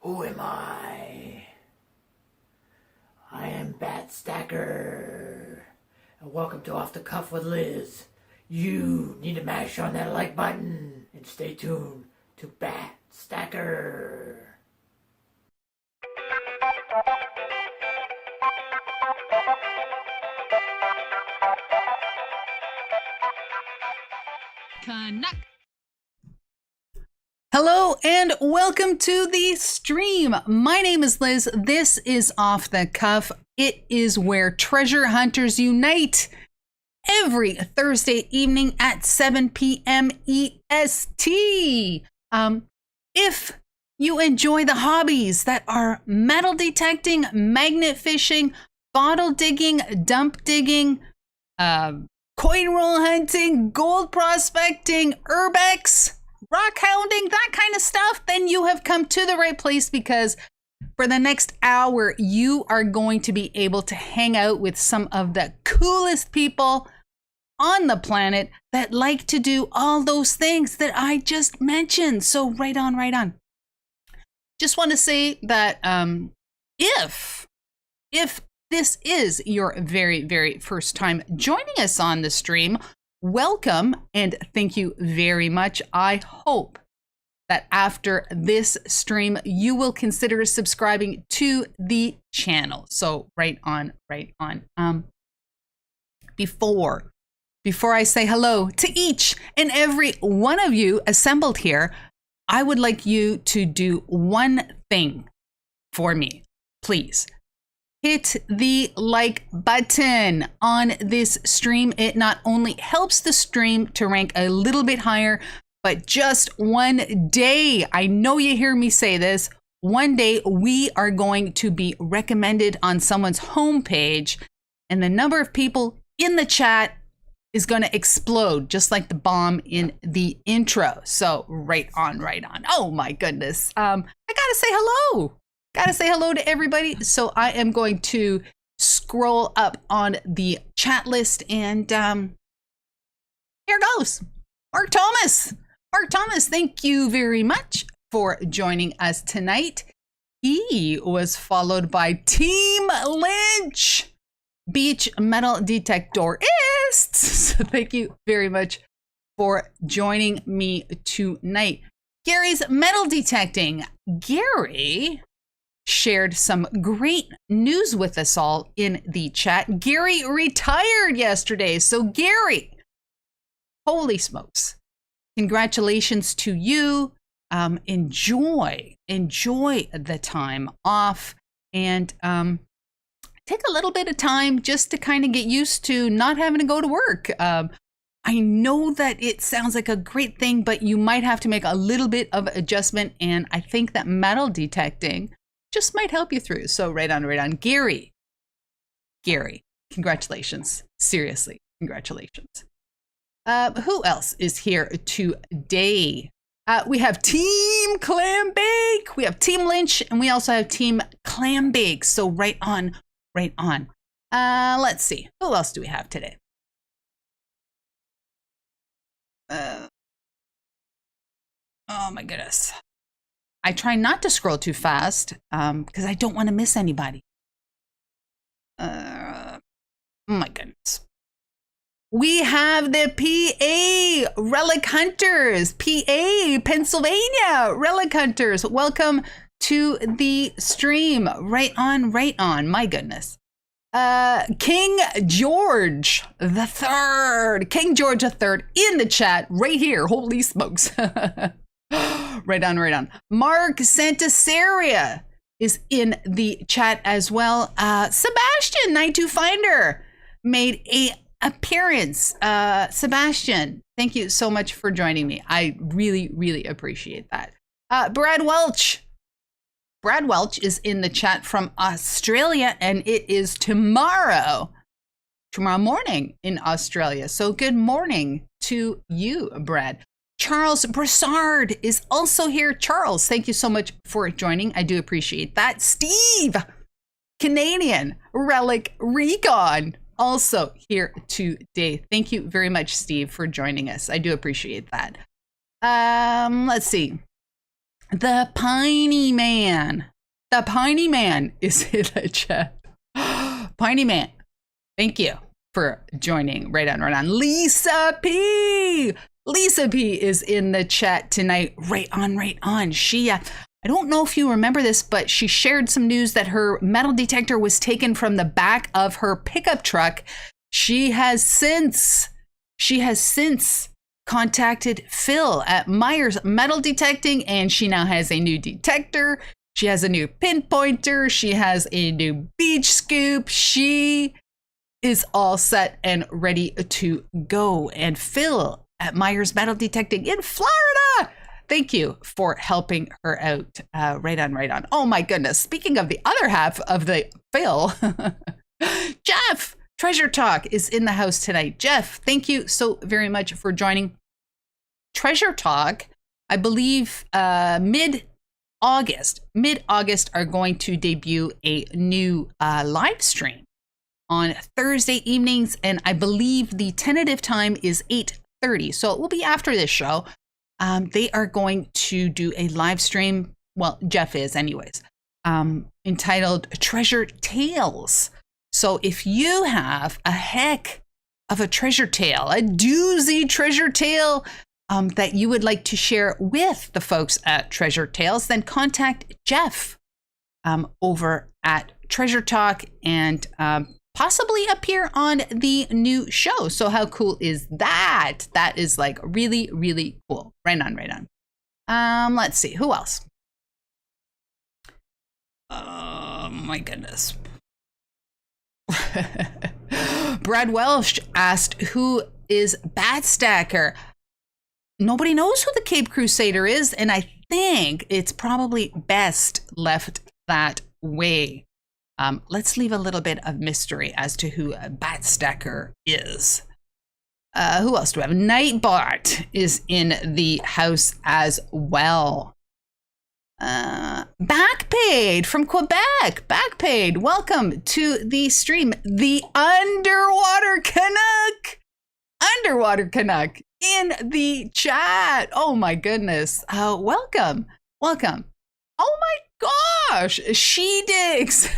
Who am I? I am Bat Stacker. And welcome to Off the Cuff with Liz. You need to mash on that like button and stay tuned to Bat Stacker. Canuck. Hello and welcome to the stream. My name is Liz. This is Off the Cuff. It is where treasure hunters unite every Thursday evening at 7 p.m. EST. If you enjoy the hobbies that are metal detecting, magnet fishing, bottle digging, dump digging, coin roll hunting, gold prospecting, urbex, rock hounding, that kind of stuff, then you have come to the right place, because for the next hour, you are going to be able to hang out with some of the coolest people on the planet that like to do all those things that I just mentioned. So right on, right on. Just want to say that if this is your very, very first time joining us on the stream, welcome and thank you very much. I hope that after this stream, you will consider subscribing to the channel. So right on, right on. Before I say hello to each and every one of you assembled here, I would like you to do one thing for me, please. Hit the like button on this stream. It not only helps the stream to rank a little bit higher, but just one day, I know you hear me say this, one day we are going to be recommended on someone's homepage, and the number of people in the chat is going to explode, just like the bomb in the intro. So right on, right on. Oh my goodness. I gotta say hello. Gotta say hello to everybody. So I am going to scroll up on the chat list, and here goes. Mark Thomas. Mark Thomas, thank you very much for joining us tonight. He was followed by Team Lynch, Beach Metal Detectorists. So thank you very much for joining me tonight. Gary's Metal Detecting. Gary shared some great news with us all in the chat. Gary retired yesterday. So Gary, holy smokes. Congratulations to you. Enjoy the time off, and take a little bit of time just to kind of get used to not having to go to work. I know that it sounds like a great thing, but you might have to make a little bit of adjustment. And I think that metal detecting just might help you through. So right on, right on. Gary, congratulations. Seriously, congratulations. Who else is here today? We have Team Clambake, we have Team Lynch, and we also have Team Clambake. So right on, right on. Let's see. Who else do we have today? Oh my goodness. I try not to scroll too fast because I don't want to miss anybody. Oh my goodness. We have the PA Relic Hunters, PA, Pennsylvania Relic Hunters. Welcome to the stream. Right on, right on. My goodness. King George the Third. King George the Third in the chat right here. Holy smokes. Right on, right on. Mark Santasaria is in the chat as well. Sebastian, Night to Finder, made a appearance. Sebastian, thank you so much for joining me. I really, really appreciate that. Brad Welch. Brad Welch is in the chat from Australia, and it is tomorrow morning in Australia. So good morning to you, Brad. Charles Broussard is also here. Charles, thank you so much for joining. I do appreciate that. Steve, Canadian Relic Recon, also here today. Thank you very much, Steve, for joining us. I do appreciate that. Let's see. The Piney Man. The Piney Man is in the chat. Piney Man, thank you for joining. Right on, right on. Lisa P. Lisa P is in the chat tonight. Right on, right on. She, I don't know if you remember this, but she shared some news that her metal detector was taken from the back of her pickup truck. She has since contacted Phil at Myers Metal Detecting, and she now has a new detector. She has a new pinpointer. She has a new beach scoop. She is all set and ready to go. And Phil at Myers Metal Detecting in Florida, thank you for helping her out. Right on, right on. Oh my goodness. Speaking of the other half of the Phil, Jeff, Treasure Talk is in the house tonight. Jeff, thank you so very much for joining. Treasure Talk, I believe mid-August are going to debut a new live stream on Thursday evenings, and I believe the tentative time is 8:30, so it will be after this show. They are going to do a live stream, well, Jeff is anyways, entitled Treasure Tales. So if you have a heck of a treasure tale, a doozy treasure tale that you would like to share with the folks at Treasure Tales, then contact Jeff over at Treasure Talk and possibly appear on the new show. So how cool is that? That is like really, really cool. Right on, right on. Let's see, who else? Oh my goodness. Brad Welsh asked, who is Batstacker? Nobody knows who the Cape Crusader is, and I think it's probably best left that way. Let's leave a little bit of mystery as to who Batstacker is. Who else do we have? Nightbot is in the house as well. Backpaid from Quebec. Backpaid, welcome to the stream. The Underwater Canuck. Underwater Canuck in the chat. Oh my goodness. Welcome. Welcome. Oh my gosh. She digs.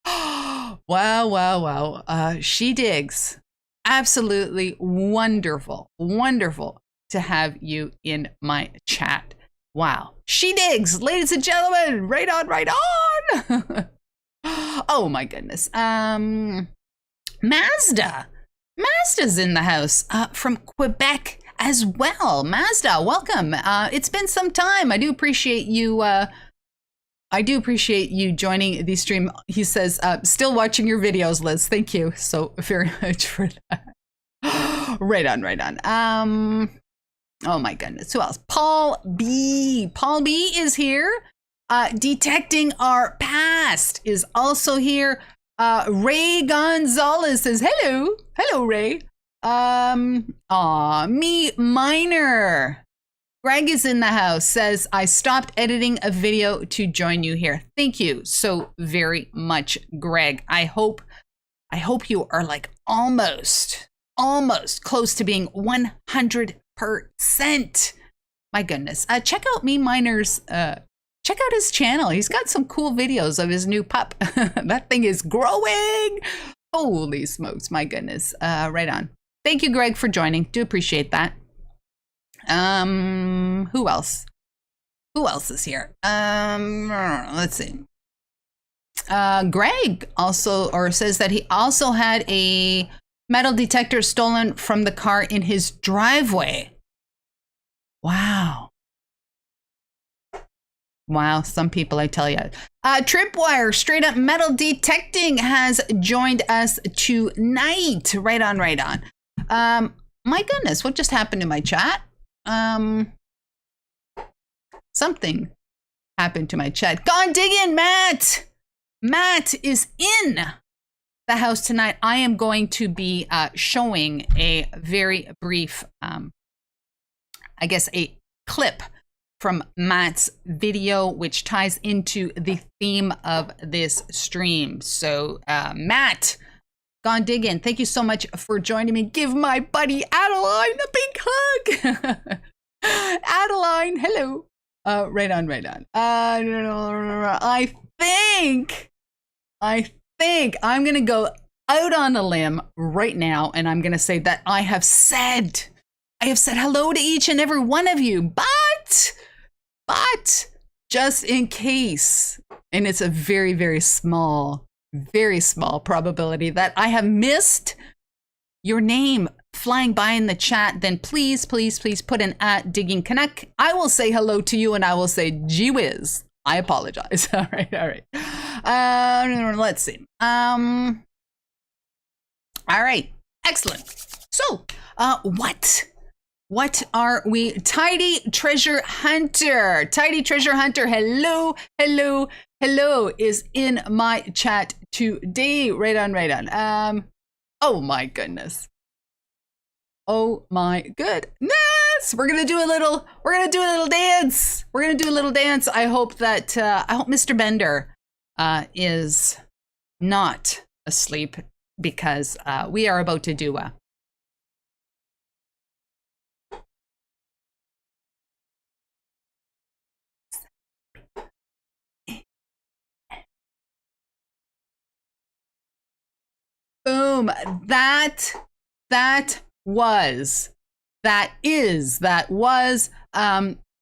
Wow, wow, wow. She digs. Absolutely wonderful. Wonderful to have you in my chat. Wow. She digs, ladies and gentlemen. Right on, right on. Oh my goodness. Mazda. Mazda's in the house from Quebec as well. Mazda, welcome. It's been some time. I do appreciate you. I do appreciate you joining the stream. He says, still watching your videos, Liz. Thank you so very much for that. Right on, right on. Oh my goodness. Who else? Paul B. Paul B is here. Detecting Our Past is also here. Ray Gonzalez says, hello. Hello, Ray. Me Minor. Greg is in the house, says, I stopped editing a video to join you here. Thank you so very much, Greg. I hope you are like almost close to being 100%. My goodness. Check out Me Minor's, check out his channel. He's got some cool videos of his new pup. That thing is growing. Holy smokes, my goodness. Right on. Thank you, Greg, for joining. Do appreciate that. Who else? Who else is here? Let's see. Greg also, or says that he also had a metal detector stolen from the car in his driveway. Wow. Wow, some people, I tell you. Tripwire, Straight Up Metal Detecting, has joined us tonight. Right on, right on. My goodness, what just happened to my chat? Something happened to my chat. Gone digging, Matt! Matt is in the house tonight. I am going to be showing a very brief, I guess, a clip from Matt's video, which ties into the theme of this stream. So, Matt, Gone Diggin', thank you so much for joining me. Give my buddy Adeline a big hug. Adeline, hello. Right on, right on. I think I'm going to go out on a limb right now, and I'm going to say that I have said hello to each and every one of you, but just in case, and it's a very, very small probability that I have missed your name flying by in the chat, then please put an @digging Canuck. I will say hello to you, and I will say gee whiz. I apologize. All right. Let's see. All right. Excellent. So, what are we? Tidy Treasure Hunter. Hello is in my chat today. Right on. Oh my goodness. We're gonna do a little dance. I hope Mr. Bender is not asleep, because we are about to do a boom. That was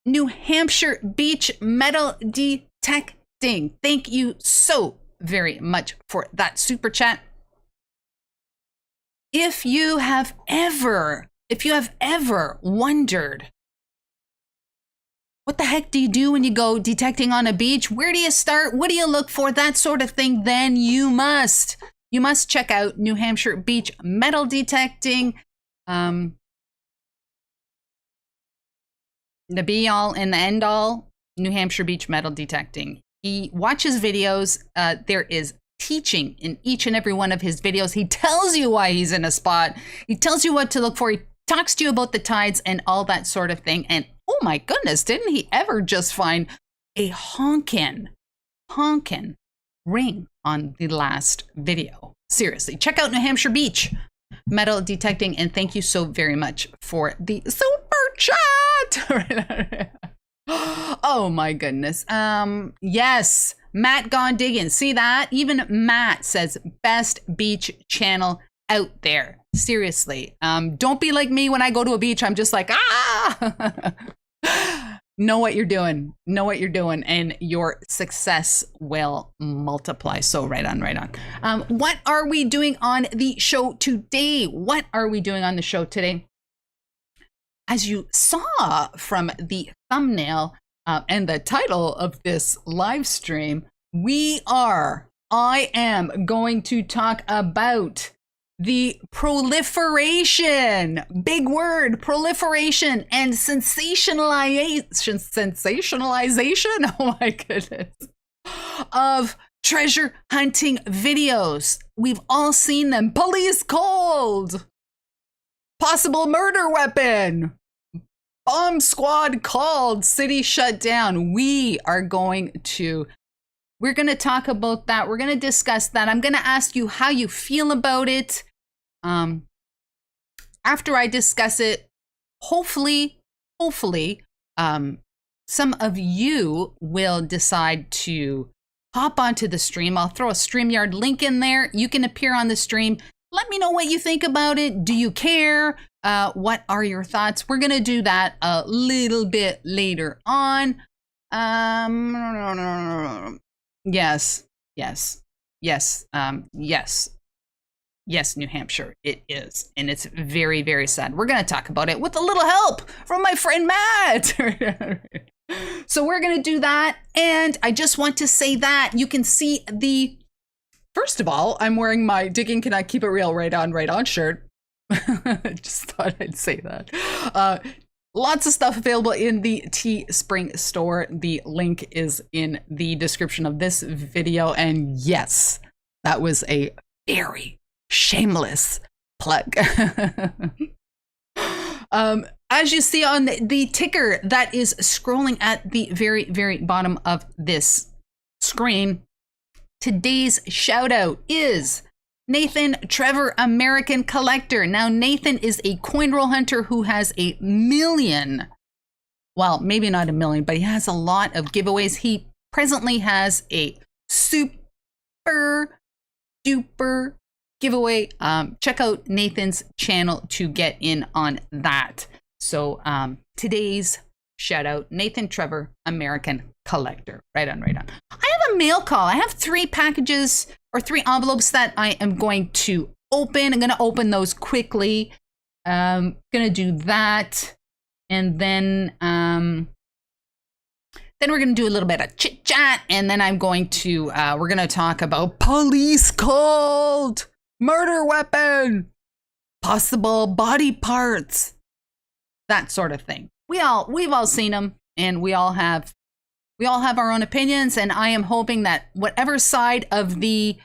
New Hampshire beach metal detecting. Thank you so very much for that super chat. If you have ever wondered, what the heck do you do when you go detecting on a beach? Where do you start? What do you look for? That sort of thing. Then you must check out New Hampshire beach metal detecting. The be all and the end all, New Hampshire beach metal detecting. He watches videos. There is teaching in each and every one of his videos. He tells you why he's in a spot. He tells you what to look for. He talks to you about the tides and all that sort of thing. And oh my goodness, didn't he ever just find a honkin' ring on the last video? Seriously, check out New Hampshire beach metal detecting, and thank you so very much for the super chat. Oh my goodness. Yes, Matt gone digging. See that? Even Matt says best beach channel out there. Seriously. Don't be like me when I go to a beach. I'm just like, know what you're doing, and your success will multiply. So right on. What are we doing on the show today? As you saw from the thumbnail and the title of this live stream, I am going to talk about the proliferation, big word, proliferation and sensationalization, oh my goodness, of treasure hunting videos. We've all seen them. Police called, possible murder weapon, bomb squad called, city shut down. We're going to talk about that. We're going to discuss that. I'm going to ask you how you feel about it. After I discuss it, hopefully, some of you will decide to hop onto the stream. I'll throw a StreamYard link in there. You can appear on the stream. Let me know what you think about it. Do you care? What are your thoughts? We're going to do that a little bit later on. Yes, New Hampshire, it is. And it's very, very sad. We're going to talk about it with a little help from my friend Matt. So we're going to do that. And I just want to say that you can see first of all, I'm wearing my Digging Can I Keep It Real right on shirt. I just thought I'd say that. Lots of stuff available in the Teespring store. The link is in the description of this video. And yes, that was a very shameless plug. As you see on the ticker that is scrolling at the very, very bottom of this screen, today's shout out is Nathan Trevor, American Collector. Now, Nathan is a coin roll hunter who has 1 million well, maybe not a million, but he has a lot of giveaways. He presently has a super duper giveaway. Check out Nathan's channel to get in on that. So today's shout out, Nathan Trevor, American Collector. Right on, right on. I have a mail call. I have 3 packages or 3 envelopes that I am going to open. I'm going to open those quickly. Going to do that. And then we're going to do a little bit of chit chat. And then I'm going to, we're going to talk about police called, murder weapon, possible body parts, that sort of thing. We've all seen them, and we all have our own opinions. And I am hoping that whatever side of the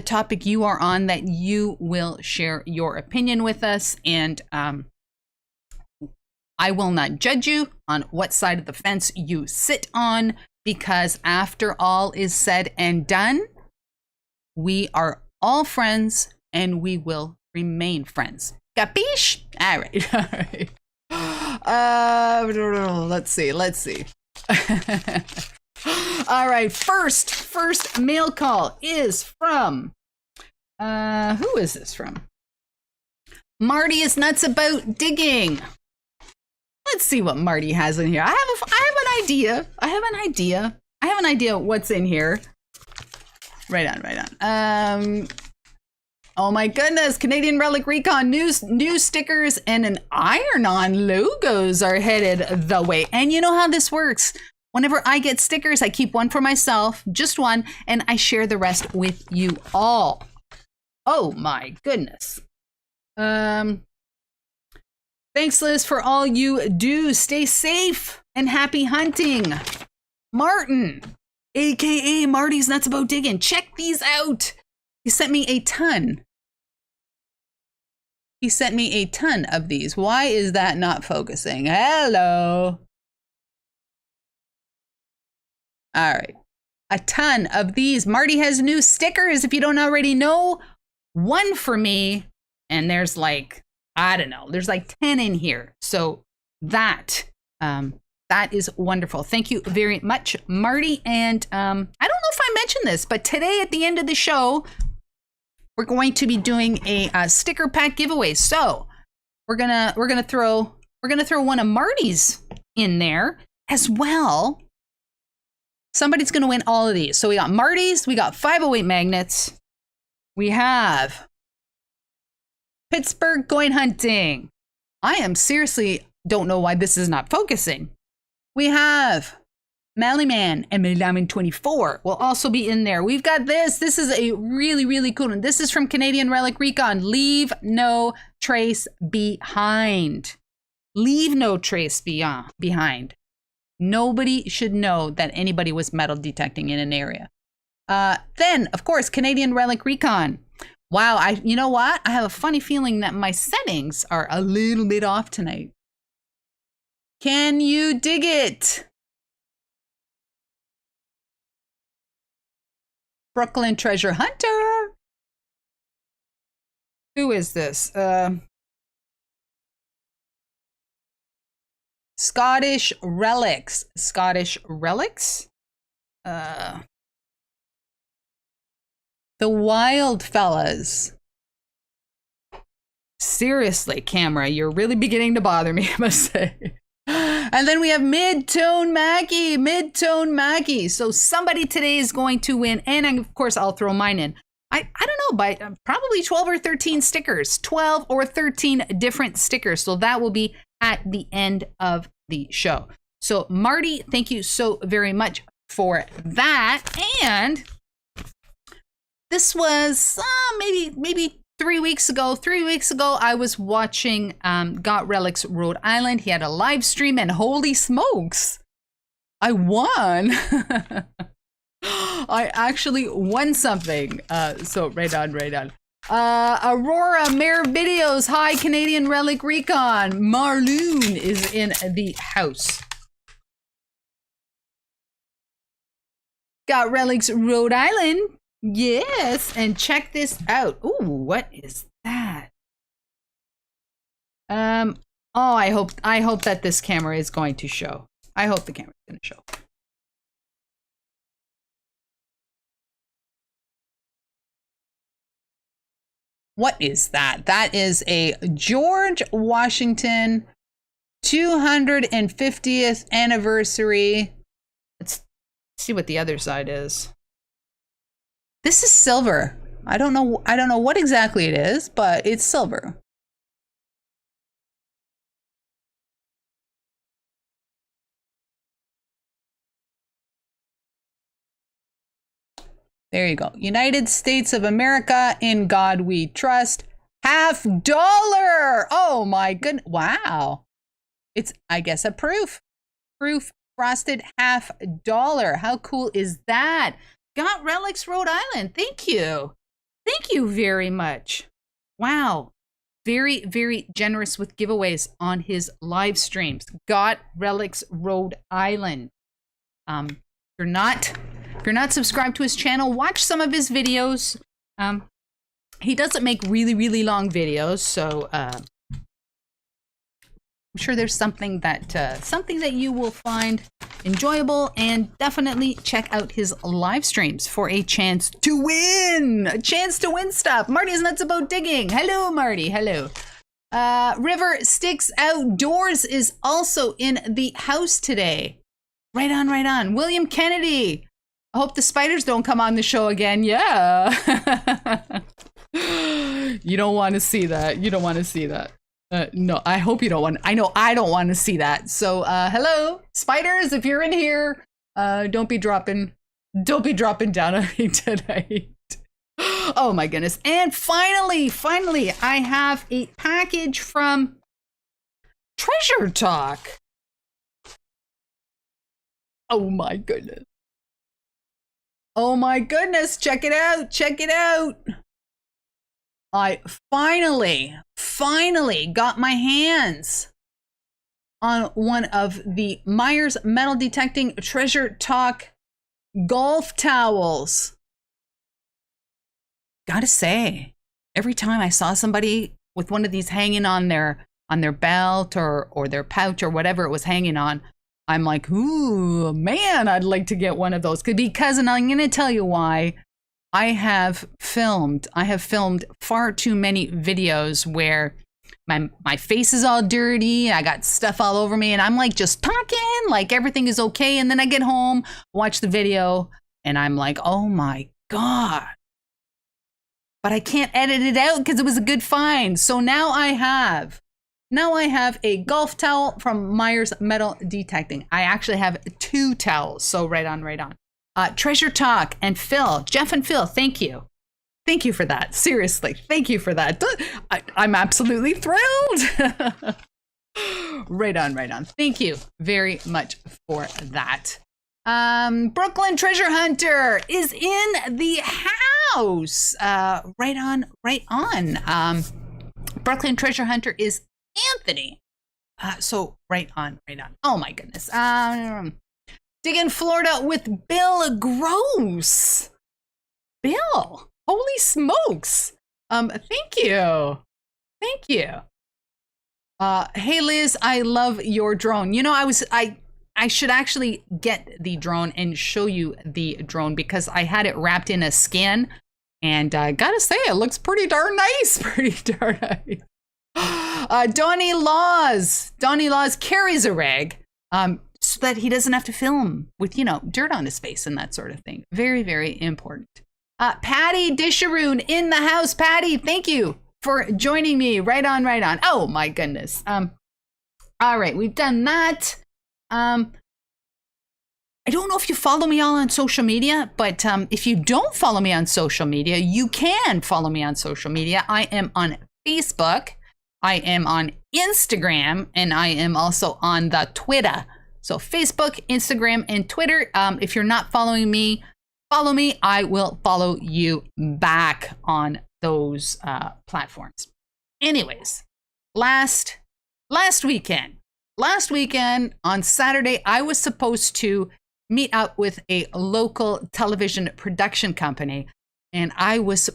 topic you are on, that you will share your opinion with us. And I will not judge you on what side of the fence you sit on, because after all is said and done, we are all friends and we will remain friends. Capiche? All right. All right. Let's see. All right. First mail call is from, who is this from? Marty is nuts about digging. Let's see what Marty has in here. I have an idea what's in here. Right on. Oh my goodness, Canadian Relic Recon new stickers and an iron-on logos are headed the way. And you know how this works. Whenever I get stickers, I keep one for myself, just one, and I share the rest with you all. Oh my goodness. Thanks, Liz, for all you do. Stay safe and happy hunting. Martin, aka Marty's Nuts About Digging. Check these out. He sent me a ton. Of these. Why is that not focusing? Hello. All right. A ton of these. Marty has new stickers, if you don't already know. One for me, and there's like, I don't know, there's like 10 in here. So that is wonderful. Thank you very much, Marty. And I don't know if I mentioned this, but today at the end of the show, we're going to be doing a sticker pack giveaway. So we're gonna throw one of Marty's in there as well. Somebody's gonna win all of these. So we got Marty's, we got 508 magnets, we have Pittsburgh going hunting. I am seriously don't know why this is not focusing. We have Mallyman and Mallyman 24 will also be in there. We've got this. This is a really, really cool one. This is from Canadian Relic Recon. Leave no trace behind. Leave no trace behind. Nobody should know that anybody was metal detecting in an area. Then, of course, Canadian Relic Recon. Wow, you know what? I have a funny feeling that my settings are a little bit off tonight. Can you dig it? Brooklyn Treasure Hunter. Who is this? Scottish Relics. The Wild Fellas. Seriously, camera, you're really beginning to bother me, I must say. And then we have Mid-Tone Mackie. So somebody today is going to win. And of course, I'll throw mine in. I don't know, by probably 12 or 13 stickers. 12 or 13 different stickers. So that will be at the end of the show. So Marty, thank you so very much for that. And this was maybe 3 weeks ago. 3 weeks ago, I was watching Got Relics Rhode Island. He had a live stream, and holy smokes, I won. I actually won something. So right on. Aurora Mare Videos. Hi, Canadian Relic Recon. Marloon is in the house. Got Relics Rhode Island. Yes, and check this out. Ooh, what is that? Oh, I hope that this camera is going to show. I hope the camera's going to show. What is that? That is a George Washington 250th anniversary. Let's see what the other side is. This is silver. I don't know what exactly it is, but it's silver. There you go. United States of America, in God we trust. $50. Oh my goodness. Wow. It's, I guess, a proof frosted $50. How cool is that? Got Relics, Rhode Island. Thank you. Thank you very much. Wow. Very, very generous with giveaways on his live streams. Got Relics, Rhode Island. If you're not subscribed to his channel, watch some of his videos. He doesn't make really, really long videos, so I'm sure there's something that you will find enjoyable, and definitely check out his live streams for a chance to win stuff. Marty's Nuts About Digging. Hello, Marty. Hello. River Sticks Outdoors is also in the house today. Right on, right on. William Kennedy. I hope the spiders don't come on the show again. Yeah. You don't want to see that. You don't want to see that. No, I hope you don't want. I know I don't want to see that. So, hello, spiders. If you're in here, don't be dropping down on me tonight. Oh my goodness! And finally, I have a package from Treasure Talk. Oh my goodness! Oh my goodness! Check it out! Check it out! I finally got my hands on one of the Myers Metal Detecting Treasure Talk golf towels. Gotta say, every time I saw somebody with one of these hanging on their belt or their pouch or whatever it was hanging on, I'm like, ooh, man, I'd like to get one of those. Because, and I'm gonna tell you why. I have filmed far too many videos where my face is all dirty, I got stuff all over me, and I'm like just talking like everything is okay, and then I get home, watch the video, and I'm like, oh my God. But I can't edit it out because it was a good find. So now I have a golf towel from Myers Metal Detecting. I actually have 2 towels, so right on, right on. Treasure Talk and Phil, Jeff and Phil, thank you. Thank you for that. Seriously, thank you for that. I'm absolutely thrilled. Right on, right on. Thank you very much for that. Brooklyn Treasure Hunter is in the house. Right on, right on. Brooklyn Treasure Hunter is Anthony. So right on, right on. Oh my goodness. Digging Florida with Bill Gross. Bill, holy smokes. Thank you. Thank you. Hey Liz, I love your drone. You know, I should actually get the drone and show you the drone because I had it wrapped in a skin, and I gotta say it looks pretty darn nice. Pretty darn nice. Donnie Laws carries a rag. So that he doesn't have to film with, you know, dirt on his face and that sort of thing. Very, very important. Patty Disharoon in the house. Patty, thank you for joining me. Right on, right on. Oh my goodness. All right, we've done that. I don't know if you follow me all on social media, but if you don't follow me on social media, you can follow me on social media. I am on Facebook, I am on Instagram, and I am also on the Twitter. So Facebook, Instagram, and Twitter. If you're not following me, follow me. I will follow you back on those platforms. Anyways, last weekend on Saturday, I was supposed to meet up with a local television production company, and I was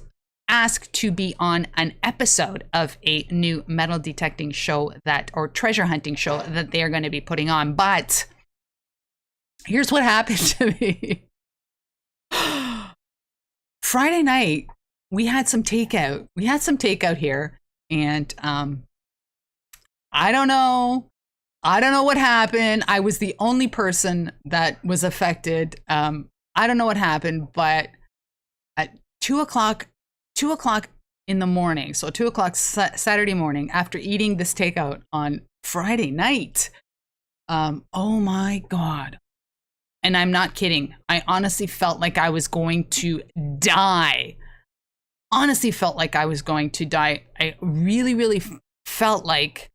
asked to be on an episode of a new metal detecting show or treasure hunting show that they are going to be putting on. But here's what happened to me. Friday night, we had some takeout. We had some takeout here, and I don't know. I don't know what happened. I was the only person that was affected. I don't know what happened, but at 2:00 in the morning, so 2:00 Saturday morning, after eating this takeout on Friday night, oh my God. And I'm not kidding. I honestly felt like I was going to die. Honestly felt like I was going to die. I really, really felt like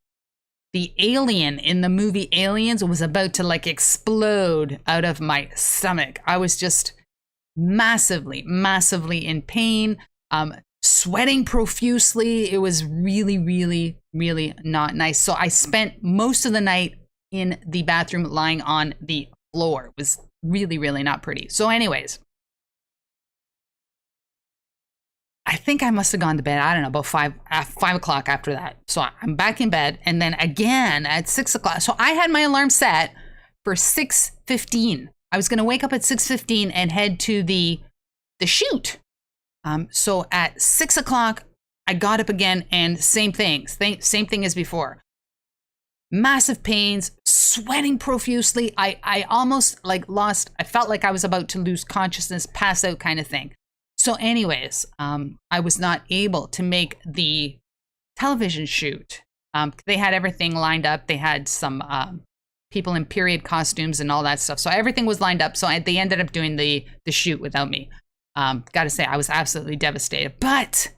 the alien in the movie Aliens was about to like explode out of my stomach. I was just massively, massively in pain, sweating profusely. It was really, really, really not nice. So I spent most of the night in the bathroom lying on the floor. It was really, really not pretty. So anyways, I think I must have gone to bed, I don't know, about 5 o'clock after that. So I'm back in bed, and then again at 6 o'clock. So I had my alarm set for 6:15. I was going to wake up at 6:15 and head to the shoot. So at 6 o'clock, I got up again, and same thing as before. Massive pains, sweating profusely. I almost I felt like I was about to lose consciousness, pass out kind of thing. So anyways, I was not able to make the television shoot. They had everything lined up. They had some people in period costumes and all that stuff. So everything was lined up. So they ended up doing the shoot without me. Got to say, I was absolutely devastated. But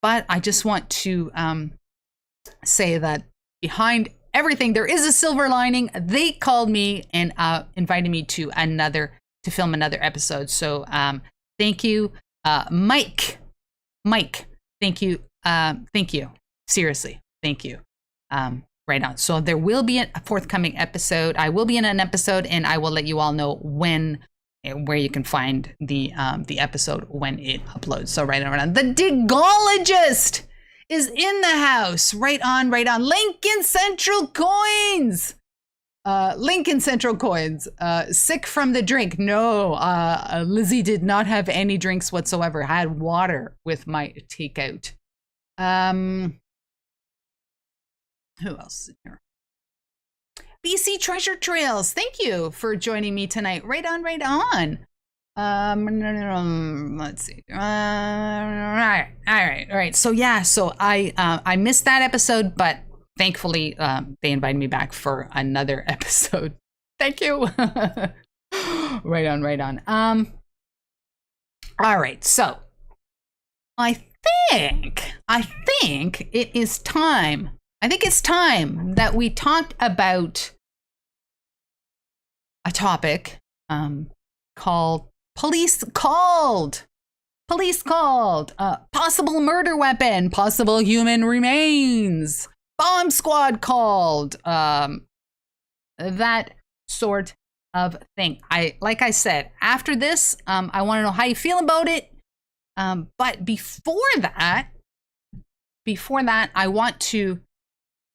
I just want to say that behind everything, there is a silver lining. They called me and invited me to film another episode. So thank you, Mike. Thank you. Seriously, thank you. Right on. So there will be a forthcoming episode. I will be in an episode, and I will let you all know where you can find the episode when it uploads. So right on. The Digologist is in the house. Right on. Lincoln Central Coins. Sick from the drink. No, Lizzie did not have any drinks whatsoever. I had water with my takeout. Who else is in here? BC Treasure Trails. Thank you for joining me tonight. Right on. Let's see. All right. So yeah, I missed that episode, but thankfully they invited me back for another episode. Thank you. Right on. All right. So I think it is time. I think it's time that we talked about a topic called Police Called. Possible murder weapon, possible human remains, bomb squad called, that sort of thing. Like I said, after this, I want to know how you feel about it. But before that, I want to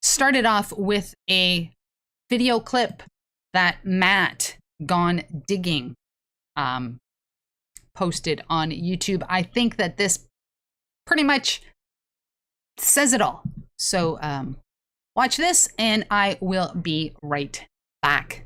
start it off with a video clip that Matt Gone Digging posted on YouTube. I think that this pretty much says it all. So watch this, and I will be right back.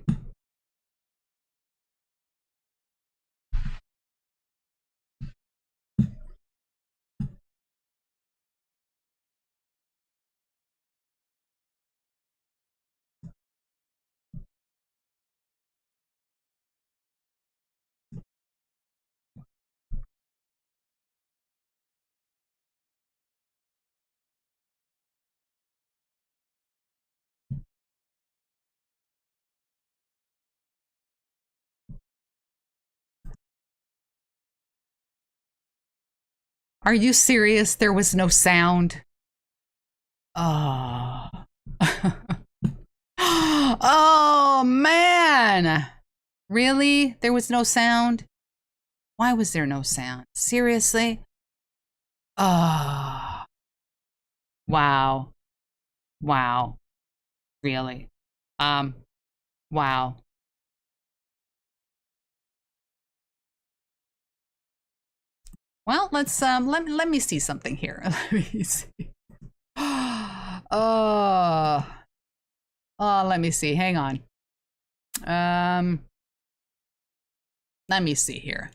Are you serious? There was no sound. Oh. Oh, man. Really? There was no sound? Why was there no sound? Seriously? Oh, wow. Wow. Really? Wow. Well, let's let me see something here. Let me see. Oh, let me see. Hang on. Let me see here.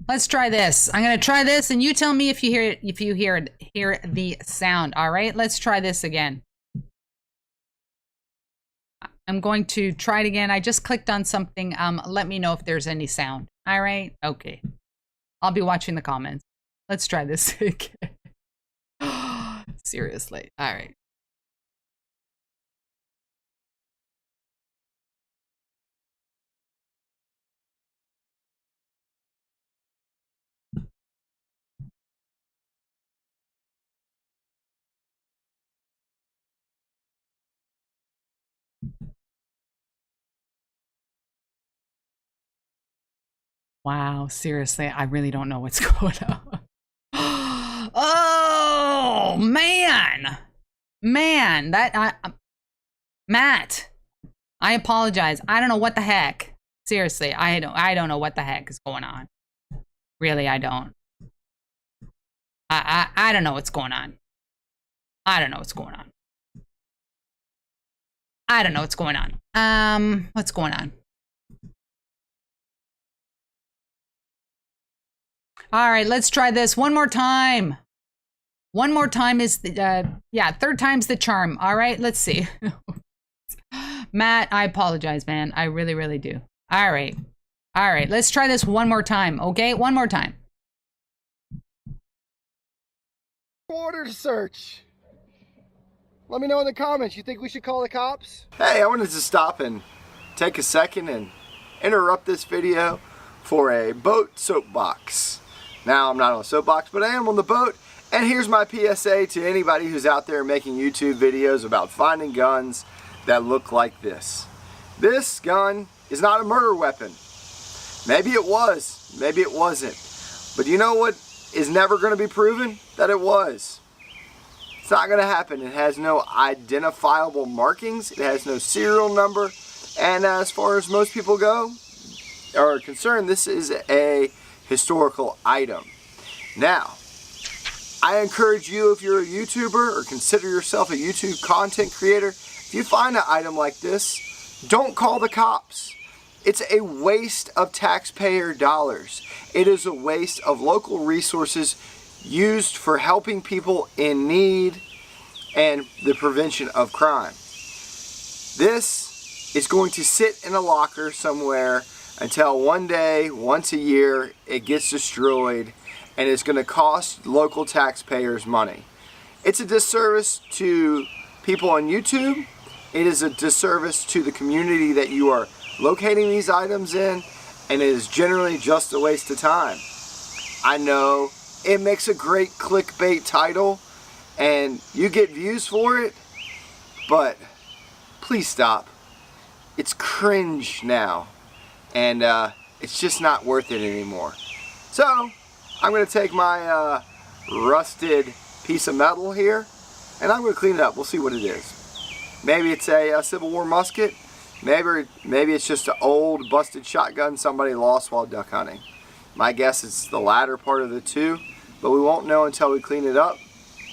Let's try this. I'm gonna try this, and you tell me if you hear it. If you hear the sound. All right. Let's try this again. I'm going to try it again. I just clicked on something. Let me know if there's any sound. All right. Okay. I'll be watching the comments. Let's try this again. Seriously. All right. Wow, seriously, I really don't know what's going on. Oh man, Matt, I apologize. I don't know what the heck. Seriously, I don't know what the heck is going on. Really, I don't. I don't know what's going on. I don't know what's going on. I don't know what's going on. What's going on? All right, let's try this one more time. One more time is the, yeah, third time's the charm. All right, let's see. Matt, I apologize, man. I really, really do. All right. All right, let's try this one more time, okay? One more time. Order search. Let me know in the comments. You think we should call the cops? Hey, I wanted to stop and take a second and interrupt this video for a boat soapbox. Now, I'm not on a soapbox, but I am on the boat. And here's my PSA to anybody who's out there making YouTube videos about finding guns that look like this. This gun is not a murder weapon. Maybe it was, maybe it wasn't. But you know what is never going to be proven? That it was. It's not going to happen. It has no identifiable markings. It has no serial number. And as far as most people go, are concerned, this is a historical item. Now, I encourage you, if you're a YouTuber or consider yourself a YouTube content creator, if you find an item like this, don't call the cops. It's a waste of taxpayer dollars. It is a waste of local resources used for helping people in need and the prevention of crime. This is going to sit in a locker somewhere until one day, once a year, it gets destroyed, and it's going to cost local taxpayers money. It's a disservice to people on YouTube. It is a disservice to the community that you are locating these items in, and it is generally just a waste of time. I know it makes a great clickbait title, and you get views for it, but please stop. It's cringe now. And it's just not worth it anymore. So I'm going to take my rusted piece of metal here, and I'm going to clean it up. We'll see what it is. Maybe it's a Civil War musket. Maybe it's just an old busted shotgun somebody lost while duck hunting. My guess is the latter part of the two, but we won't know until we clean it up.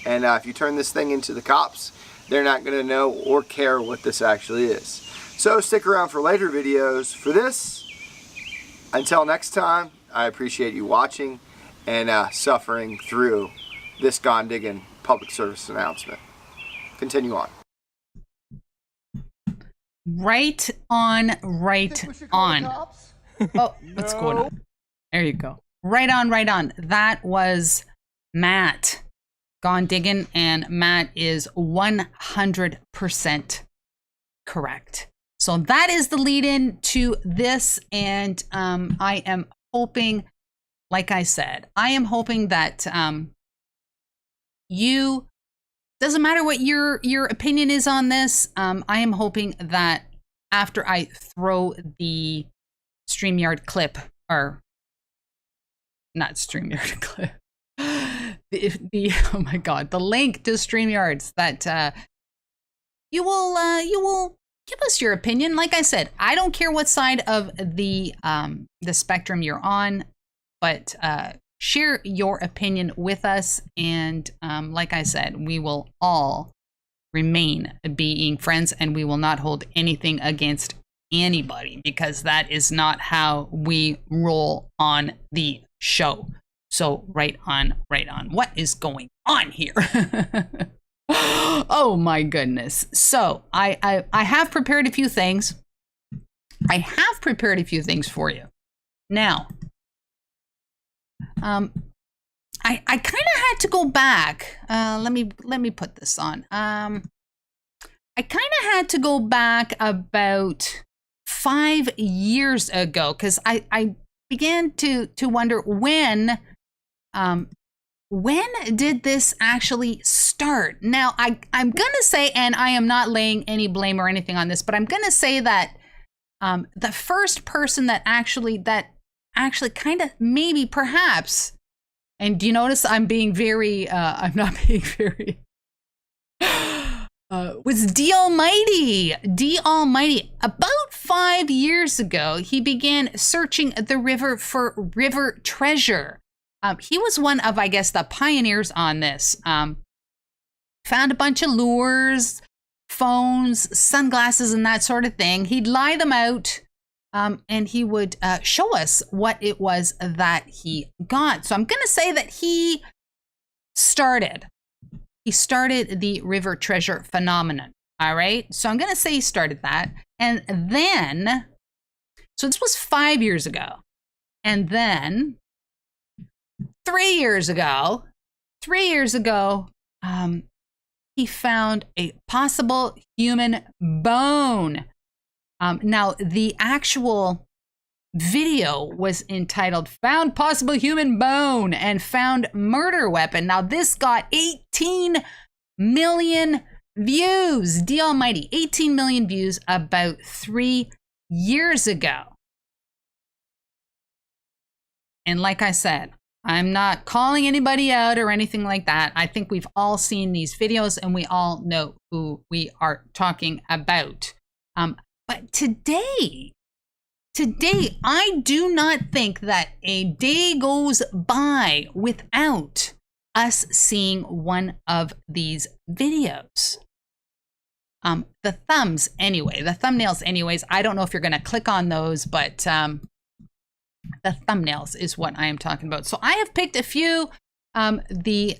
And if you turn this thing into the cops, they're not going to know or care what this actually is. So stick around for later videos for this. Until next time, I appreciate you watching and suffering through this gone digging public service announcement. Continue on. Right on, right on. Oh, what's going on? There you go. Right on, right on. That was Matt gone digging, and Matt is 100% correct. So that is the lead in to this, and I am hoping, like I said, I am hoping that you, doesn't matter what your opinion is on this, I am hoping that after I throw the StreamYard clip, or not StreamYard clip. Oh my God, the link to StreamYards that you will give us your opinion. Like I said, I don't care what side of the spectrum you're on, but share your opinion with us. And like I said, we will all remain being friends, and we will not hold anything against anybody, because that is not how we roll on the show. So right on. What is going on here? Oh my goodness. So I have prepared a few things. For you. Now, I kind of had to go back. Let me put this on. I kind of had to go back about 5 years ago, because I began to wonder when did this actually start? Now, I'm going to say, and I am not laying any blame or anything on this, but I'm going to say that the first person that actually kind of maybe perhaps, and do you notice I'm being very, I'm not being very, was D Almighty. D Almighty. About 5 years ago, he began searching the river for river treasure. He was one of, I guess, the pioneers on this. Found a bunch of lures, phones, sunglasses, and that sort of thing. He'd lie them out, and he would show us what it was that he got. So I'm going to say that he started the river treasure phenomenon. All right. So I'm going to say he started that. And then, so this was 5 years ago. And then 3 years ago, he found a possible human bone. Now, the actual video was entitled "Found Possible Human Bone" and "Found Murder Weapon." Now, this got 18 million views. D Almighty, 18 million views about 3 years ago. And like I said, I'm not calling anybody out or anything like that. I think we've all seen these videos and we all know who we are talking about. But today, I do not think that a day goes by without us seeing one of these videos. The thumbnails anyways. I don't know if you're going to click on those, but the thumbnails is what I am talking about. So I have picked a few. The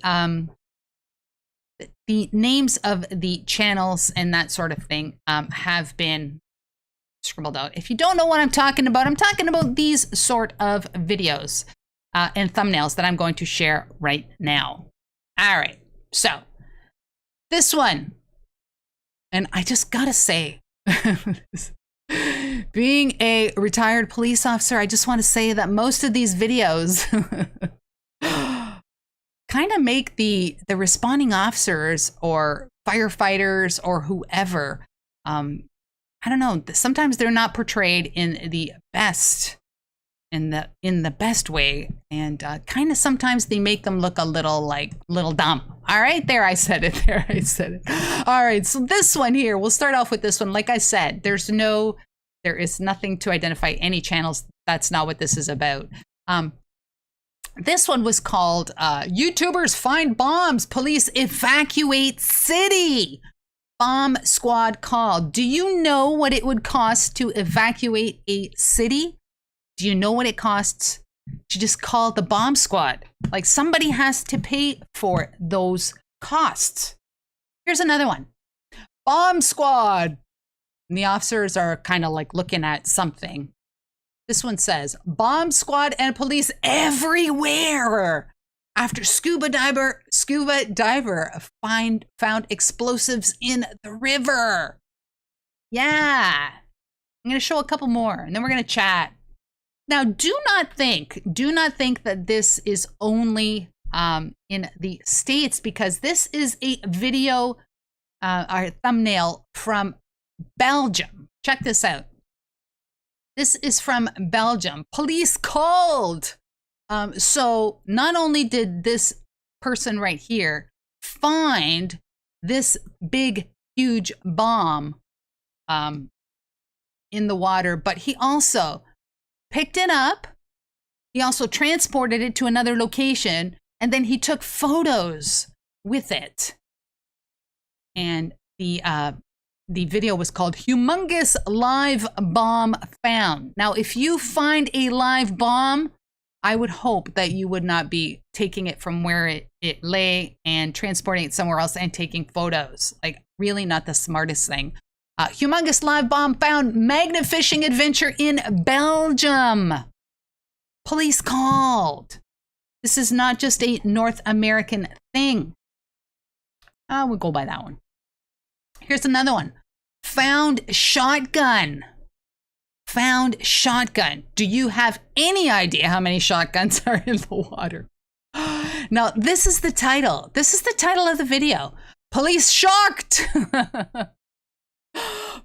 names of the channels and that sort of thing have been scribbled out. If you don't know what I'm talking about these sort of videos and thumbnails that I'm going to share right now. All right. So this one, and I just gotta say, being a retired police officer, I just want to say that most of these videos kind of make the responding officers or firefighters or whoever, I don't know, sometimes they're not portrayed in the best way, and kind of sometimes they make them look a little dumb. All right, there I said it. All right, so this one here, we'll start off with this one. Like I said, there is nothing to identify any channels. That's not what this is about. This one was called YouTubers Find Bombs, Police Evacuate City. Bomb squad call. Do you know what it would cost to evacuate a city? Do you know what it costs to just call the bomb squad? Like, somebody has to pay for those costs. Here's another one. Bomb squad. And the officers are kind of like looking at something. This one says, bomb squad and police everywhere after scuba diver found explosives in the river. Yeah. I'm going to show a couple more and then we're going to chat. Now, do not think that this is only in the States, because this is a video, our thumbnail from Belgium. Check this out. This is from Belgium. Police called So not only did this person right here find this big, huge bomb in the water, but he also picked it up. He also transported it to another location, and then he took photos with it. And the video was called "Humongous Live Bomb Found." Now, if you find a live bomb, I would hope that you would not be taking it from where it lay and transporting it somewhere else and taking photos. Like, really not the smartest thing. Humongous live bomb found, magnet fishing adventure in Belgium. Police called. This is not just a North American thing. We'll go by that one. Here's another one. Found shotgun. Found shotgun. Do you have any idea how many shotguns are in the water? Now, this is the title. This is the title of the video. Police shocked.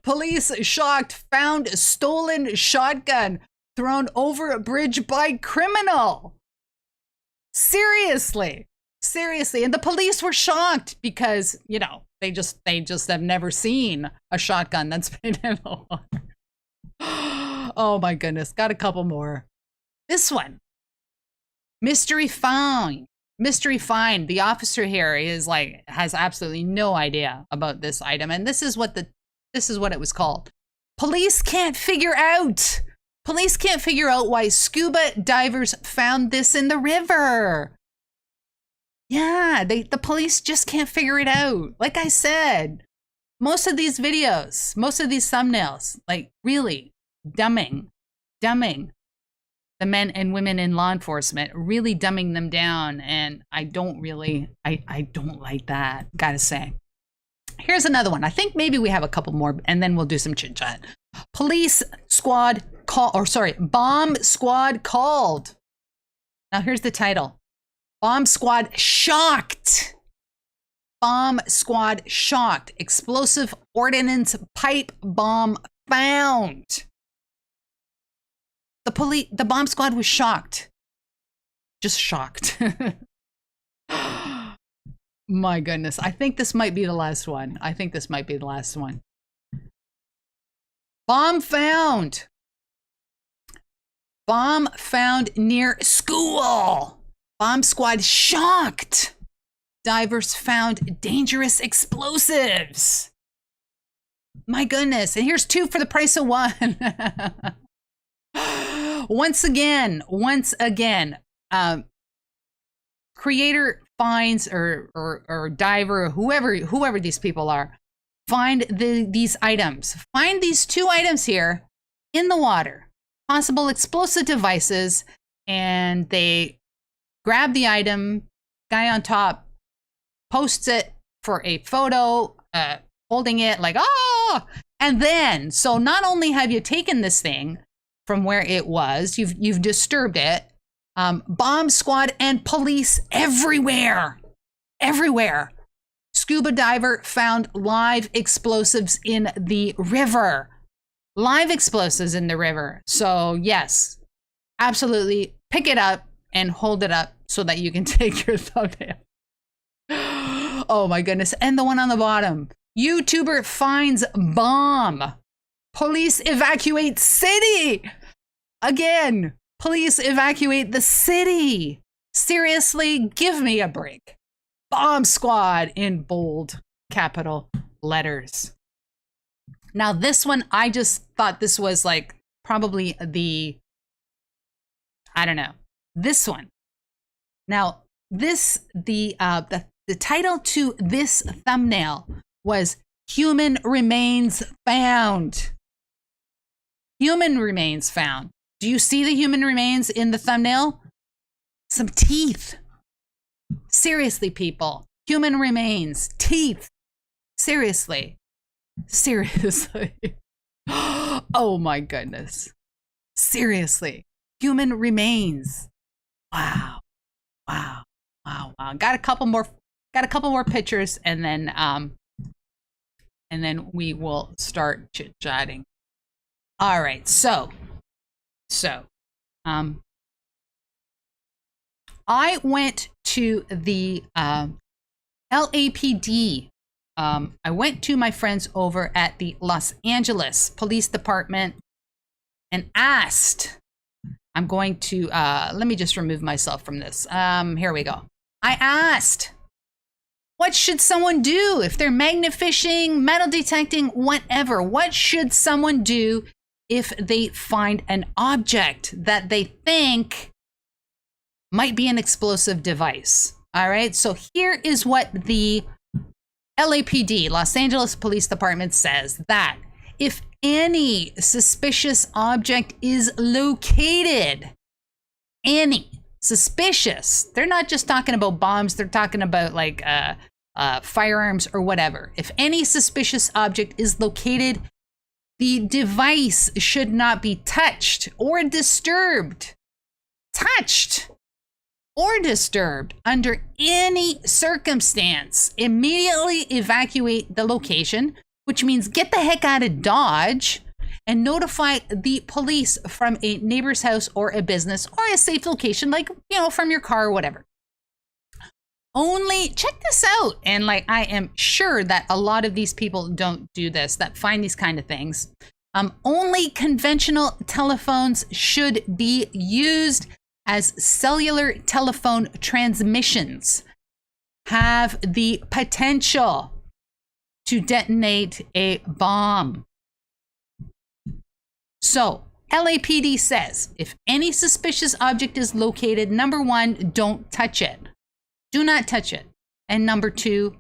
Police shocked. Found stolen shotgun thrown over a bridge by criminal. Seriously. Seriously. And the police were shocked because, you know, they just have never seen a shotgun that's been in the water. Oh my goodness. Got a couple more. This one. Mystery find. Mystery find. The officer here is like, has absolutely no idea about this item. And this is what it was called. Police can't figure out. Police can't figure out why scuba divers found this in the river. Yeah, the police just can't figure it out. Like I said, most of these videos, most of these thumbnails, like really dumbing the men and women in law enforcement, really dumbing them down. And I don't like that, gotta say. Here's another one. I think maybe we have a couple more and then we'll do some chit chat. Bomb squad called. Now here's the title. Bomb squad shocked. Bomb squad shocked. Explosive ordnance pipe bomb found. The bomb squad was shocked. Just shocked. My goodness. I think this might be the last one. Bomb found. Bomb found near school. Bomb squad shocked. Divers found dangerous explosives. My goodness. And here's 2 for the price of 1. Once again, creator finds or diver, whoever these people are, find these items. Find these 2 items here in the water, possible explosive devices, and they grab the item. Guy on top posts it for a photo, holding it like, oh, and then, so not only have you taken this thing from where it was, you've disturbed it. Bomb squad and police everywhere. Scuba diver found live explosives in the river. So yes, absolutely pick it up and hold it up so that you can take your thumbnail. Oh my goodness. And the one on the bottom. YouTuber finds bomb. Police evacuate city. Again, police evacuate the city. Seriously, give me a break. Bomb squad in bold capital letters. Now this one, I just thought this was like probably this one. Now the title to this thumbnail was Human Remains Found. Human remains found. Do you see the human remains in the thumbnail? Some teeth. Seriously, people. Human remains. Teeth. Seriously. Oh my goodness. Seriously. Human remains. Wow. Got a couple more pictures and then we will start chit-chatting. All right. So I went to the LAPD. I went to my friends over at the Los Angeles Police Department and asked, I'm going to, let me just remove myself from this. Here we go. I asked, what should someone do if they're magnet fishing, metal detecting, whatever? What should someone do if they find an object that they think might be an explosive device? All right. So here is what the LAPD, Los Angeles Police Department, says, that if any suspicious object is located, any suspicious, they're not just talking about bombs, they're talking about like firearms or whatever. If any suspicious object is located, the device should not be touched or disturbed. Touched or disturbed under any circumstance. Immediately evacuate the location, which means get the heck out of Dodge and notify the police from a neighbor's house or a business or a safe location, like, you know, from your car or whatever. Only check this out. And like, I am sure that a lot of these people don't do this, that find these kind of things. Only conventional telephones should be used, as cellular telephone transmissions have the potential to detonate a bomb. So LAPD says, if any suspicious object is located, number one, don't touch it. Do not touch it. And number two,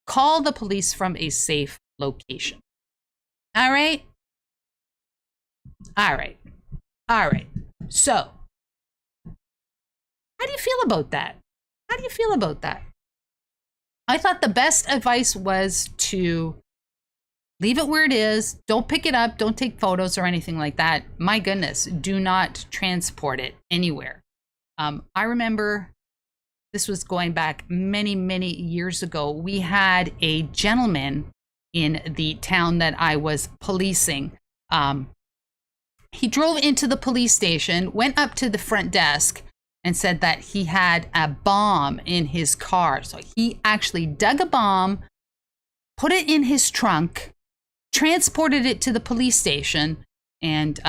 call the police from a safe location. All right? All right. All right. So, how do you feel about that? How do you feel about that? I thought the best advice was to leave it where it is. Don't pick it up. Don't take photos or anything like that. My goodness, do not transport it anywhere. I remember this was going back many, many years ago. We had a gentleman in the town that I was policing. He drove into the police station, went up to the front desk, and said that he had a bomb in his car. So he actually dug a bomb, put it in his trunk, transported it to the police station, and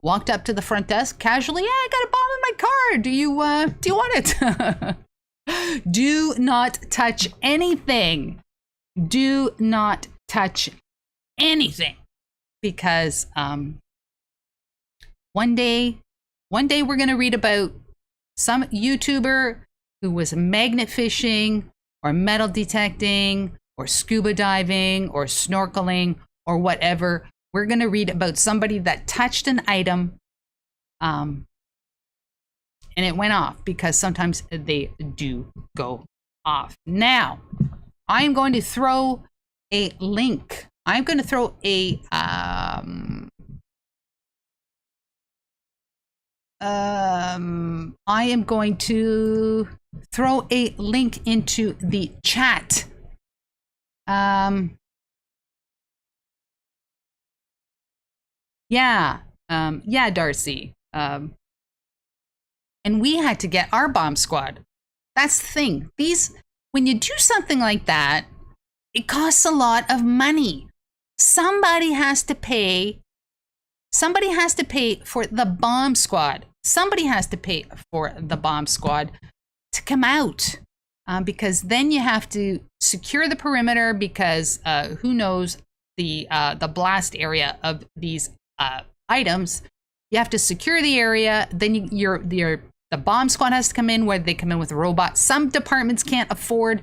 walked up to the front desk casually. Yeah, I got a bomb in my car. Do you want it? Do not touch anything. Do not touch anything. Because one day we're going to read about some YouTuber who was magnet fishing or metal detecting or scuba diving or snorkeling or whatever. We're going to read about somebody that touched an item and it went off, because sometimes they do go off. Now, I'm going to throw a link. I'm going to throw a I am going to throw a link into the chat. Yeah, Darcy. And we had to get our bomb squad. That's the thing. When you do something like that, it costs a lot of money. Somebody has to pay for the bomb squad. Somebody has to pay for the bomb squad to come out, because then you have to secure the perimeter, because who knows the blast area of these items. You have to secure the area. Then the bomb squad has to come in, where they come in with a robot. Some departments can't afford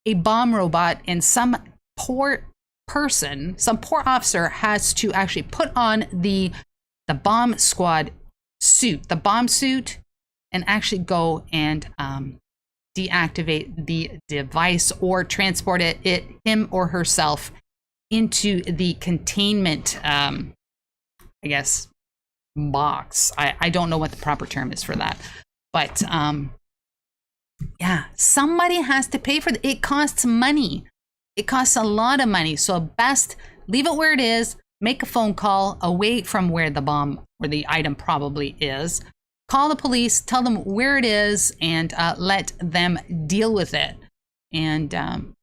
a bomb robot, and some poor officer has to actually put on the bomb squad suit, the bomb suit, and actually go and deactivate the device or transport him or herself into the containment, I guess, box. I don't know what the proper term is for that, but yeah, somebody has to pay for it. It costs money. It costs a lot of money. So best leave it where it is. Make a phone call away from where the bomb or the item probably is. Call the police, tell them where it is, and let them deal with it. And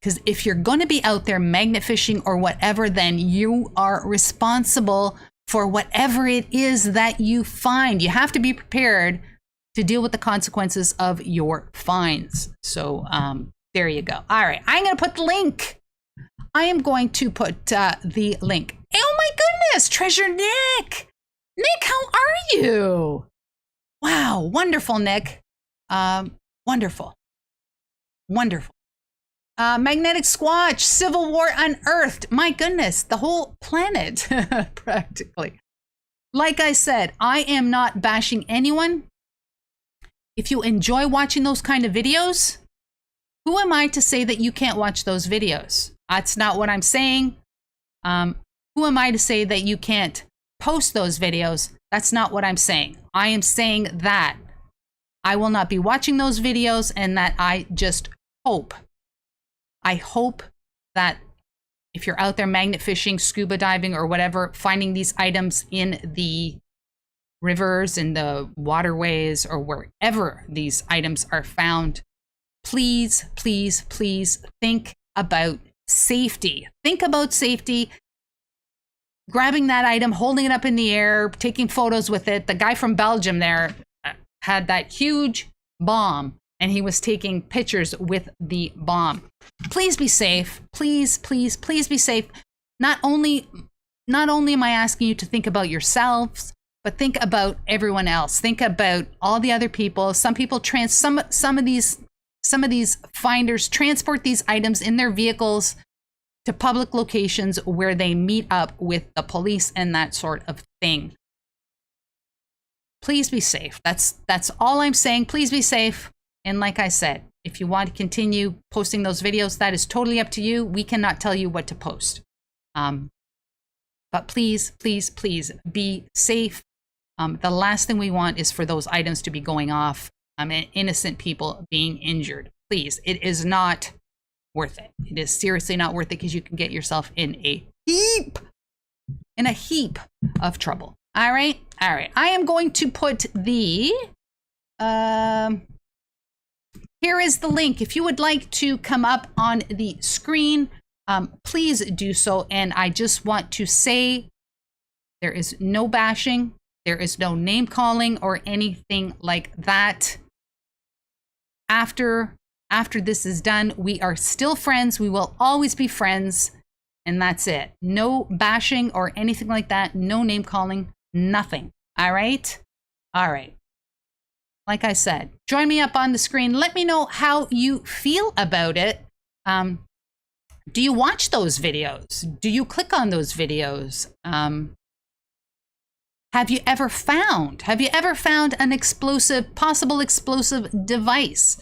because if you're going to be out there magnet fishing or whatever, then you are responsible for whatever it is that you find. You have to be prepared to deal with the consequences of your fines. So there you go. All right, I'm going to put the link. I am going to put the link. Oh my goodness, Treasure Nick. Nick, how are you? Wow, wonderful, Nick. Wonderful. Wonderful. Magnetic Squatch, Civil War Unearthed. My goodness, the whole planet, practically. Like I said, I am not bashing anyone. If you enjoy watching those kind of videos, who am I to say that you can't watch those videos? That's not what I'm saying. Who am I to say that you can't post those videos? That's not what I'm saying. I am saying that I will not be watching those videos, and that I just hope. I hope that if you're out there magnet fishing, scuba diving, or whatever, finding these items in the rivers and the waterways or wherever these items are found, please, please, please think about safety. Think about safety. Grabbing that item, holding it up in the air, taking photos with it. The guy from Belgium there had that huge bomb, and he was taking pictures with the bomb. Please be safe. Please, please, please be safe. Not only am I asking you to think about yourselves, but think about everyone else. Think about all the other people. Some people some of these finders transport these items in their vehicles to public locations where they meet up with the police and that sort of thing. Please be safe. That's all I'm saying. Please be safe. And like I said, if you want to continue posting those videos, that is totally up to you. We cannot tell you what to post. But please, please, please be safe. The last thing we want is for those items to be going off and innocent people being injured. Please, it is not worth it. It is seriously not worth it, because you can get yourself in a heap of trouble. All right. All right. I am going to put the, here is the link. If you would like to come up on the screen, please do so. And I just want to say there is no bashing. There is no name calling or anything like that. After this is done, we are still friends. We will always be friends. And that's it. No bashing or anything like that. No name calling. Nothing. All right? All right. Like I said, join me up on the screen. Let me know how you feel about it. Do you watch those videos? Do you click on those videos? Have you ever found an possible explosive device?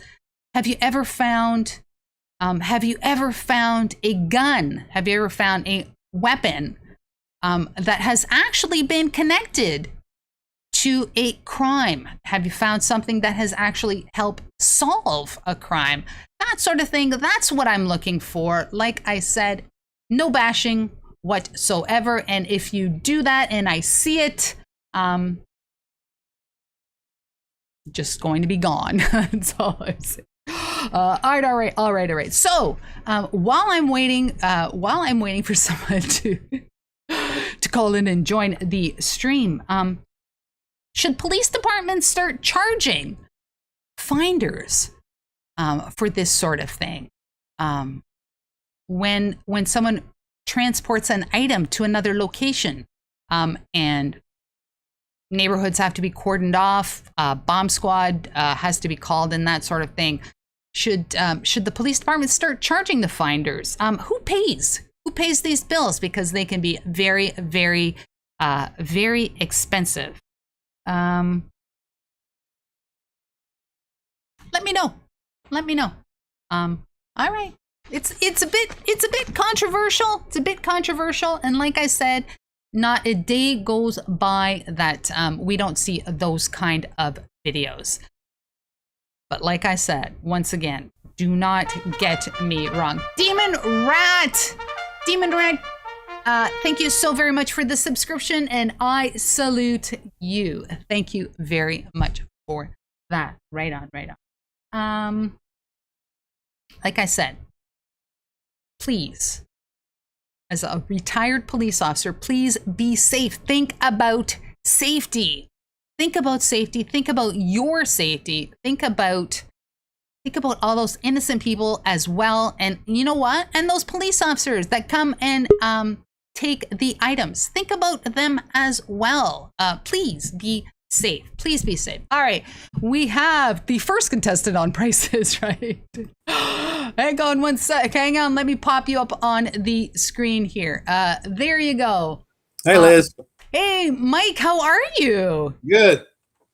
Have you ever found a gun? Have you ever found a weapon that has actually been connected to a crime? Have you found something that has actually helped solve a crime? That sort of thing. That's what I'm looking for. Like I said, no bashing whatsoever. And if you do that and I see it, just going to be gone. That's all I'm saying. All right. So while I'm waiting for someone to call in and join the stream, should police departments start charging finders for this sort of thing? When someone transports an item to another location, and neighborhoods have to be cordoned off, bomb squad has to be called, and that sort of thing. Should the police department start charging the finders? Who pays? Who pays these bills? Because they can be very, very, very expensive. Let me know. All right. It's a bit controversial. It's a bit controversial, and like I said, not a day goes by that we don't see those kind of videos. But like I said, once again, do not get me wrong. Demon Rat, thank you so very much for the subscription, and I salute you. Thank you very much for that. Right on, right on. Like I said, please, as a retired police officer, please be safe. Think about safety. Think about safety. Think about your safety. Think about all those innocent people as well. And you know what? And those police officers that come and take the items. Think about them as well. Please be safe. Please be safe. All right. We have the first contestant on prices, right? Hang on one sec. Hang on. Let me pop you up on the screen here. There you go. Hey, Liz. Hey, Mike, how are you? Good.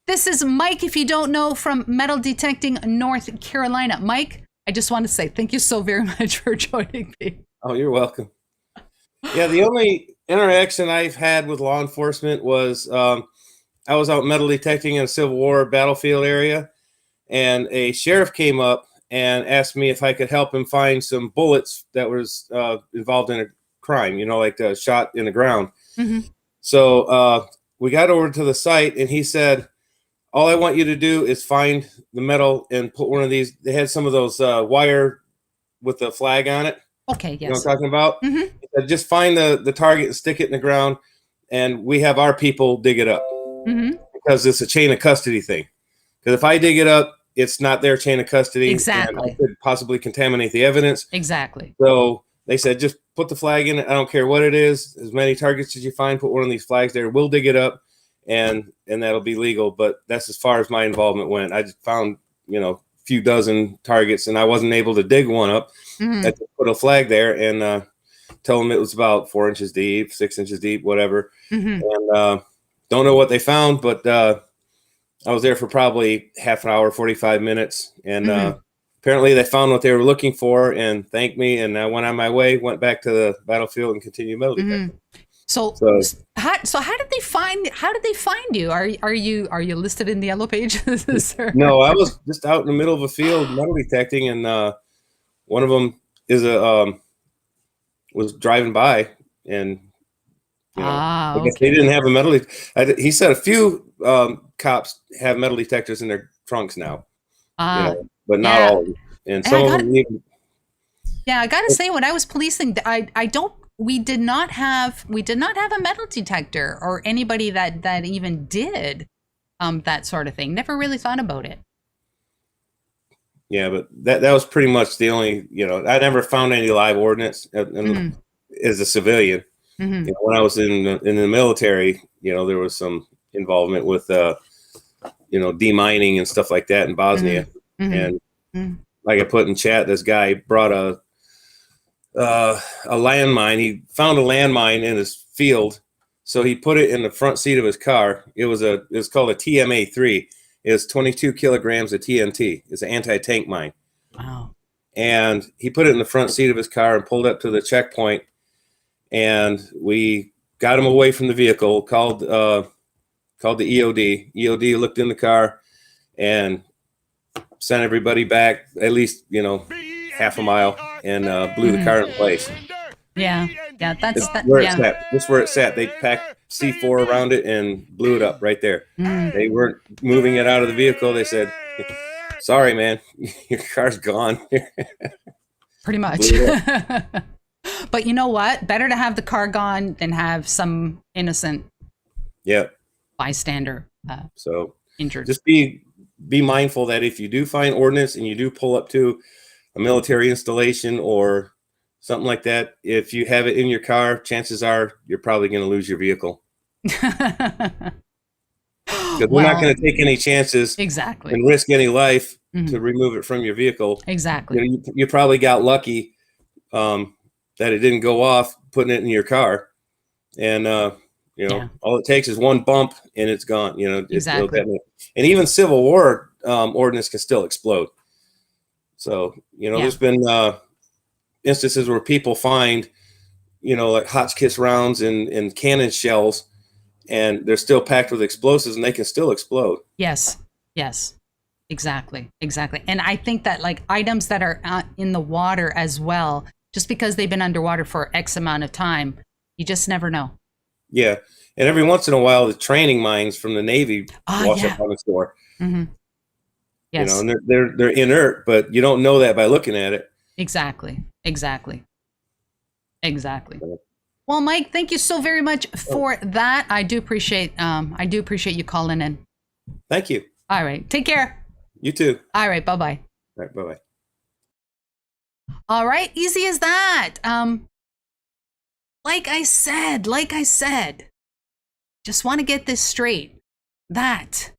This is Mike, if you don't know, from Metal Detecting North Carolina. Mike, I just want to say thank you so very much for joining me. Oh, you're welcome. Yeah, the only interaction I've had with law enforcement was I was out metal detecting in a Civil War battlefield area, and a sheriff came up and asked me if I could help him find some bullets that was involved in a crime, like shot in the ground. Mm-hmm. So we got over to the site, and he said, all I want you to do is find the metal and put one of these. They had some of those wire with the flag on it. Okay, yes. You know what I'm talking about? Mm-hmm. He said, just find the target and stick it in the ground, and we have our people dig it up. Mm-hmm. Because it's a chain of custody thing. Because if I dig it up, it's not their chain of custody. Exactly. And I could possibly contaminate the evidence. Exactly. So they said, just put the flag in it. I don't care what it is. As many targets as you find, put one of these flags there. We'll dig it up, and that'll be legal. But that's as far as my involvement went. I just found, a few dozen targets, and I wasn't able to dig one up. Mm-hmm. I just put a flag there and tell them it was about 4 inches deep, 6 inches deep, whatever. Mm-hmm. And don't know what they found, but I was there for probably half an hour, 45 minutes. And apparently they found what they were looking for and thanked me. And I went on my way, went back to the battlefield and continued metal detecting. Mm-hmm. So how did they find you? Are you listed in the yellow pages? No, I was just out in the middle of a field metal detecting, and one of them is was driving by, and I guess they didn't have a metal. He said a few cops have metal detectors in their trunks now, but not all of them. And some of them even. Yeah, I gotta say, when I was policing, we did not have a metal detector or anybody that even did that sort of thing. Never really thought about it. Yeah, but that was pretty much the only, I never found any live ordnance as a civilian. Mm-hmm. When I was in the military, there was some involvement with, demining and stuff like that in Bosnia. Mm-hmm. And like I put in chat, this guy brought a landmine. He found a landmine in his field, so he put it in the front seat of his car. It was called a TMA-3. It was 22 kilograms of TNT. It's an anti-tank mine. Wow. And he put it in the front seat of his car and pulled up to the checkpoint. And we got him away from the vehicle, called the EOD. EOD looked in the car and sent everybody back at least, half a mile and blew the car in place. Yeah. That's where it sat. That's where it sat. They packed C4 around it and blew it up right there. They weren't moving it out of the vehicle. They said, sorry, man, your car's gone. Pretty much. But you know what? Better to have the car gone than have some innocent bystander injured. Just be mindful that if you do find ordnance and you do pull up to a military installation or something like that, if you have it in your car, chances are you're probably going to lose your vehicle. Because we're not going to take any chances and risk any life to remove it from your vehicle. Exactly. You probably got lucky that it didn't go off putting it in your car. And, all it takes is one bump and it's gone. Exactly. And even Civil War ordnance can still explode. So, there's been instances where people find, like Hotchkiss rounds and cannon shells, and they're still packed with explosives and they can still explode. Yes. Exactly. And I think that like items that are in the water as well, just because they've been underwater for X amount of time, you just never know. Yeah. And every once in a while, the training mines from the Navy wash up on the shore. Mm-hmm. Yes. You know, and they're inert, but you don't know that by looking at it. Exactly. Well, Mike, thank you so very much for that. I do appreciate you calling in. Thank you. All right. Take care. You too. All right. Bye-bye. All right, bye-bye. All right. Easy as that. Like I said, just want to get this straight. That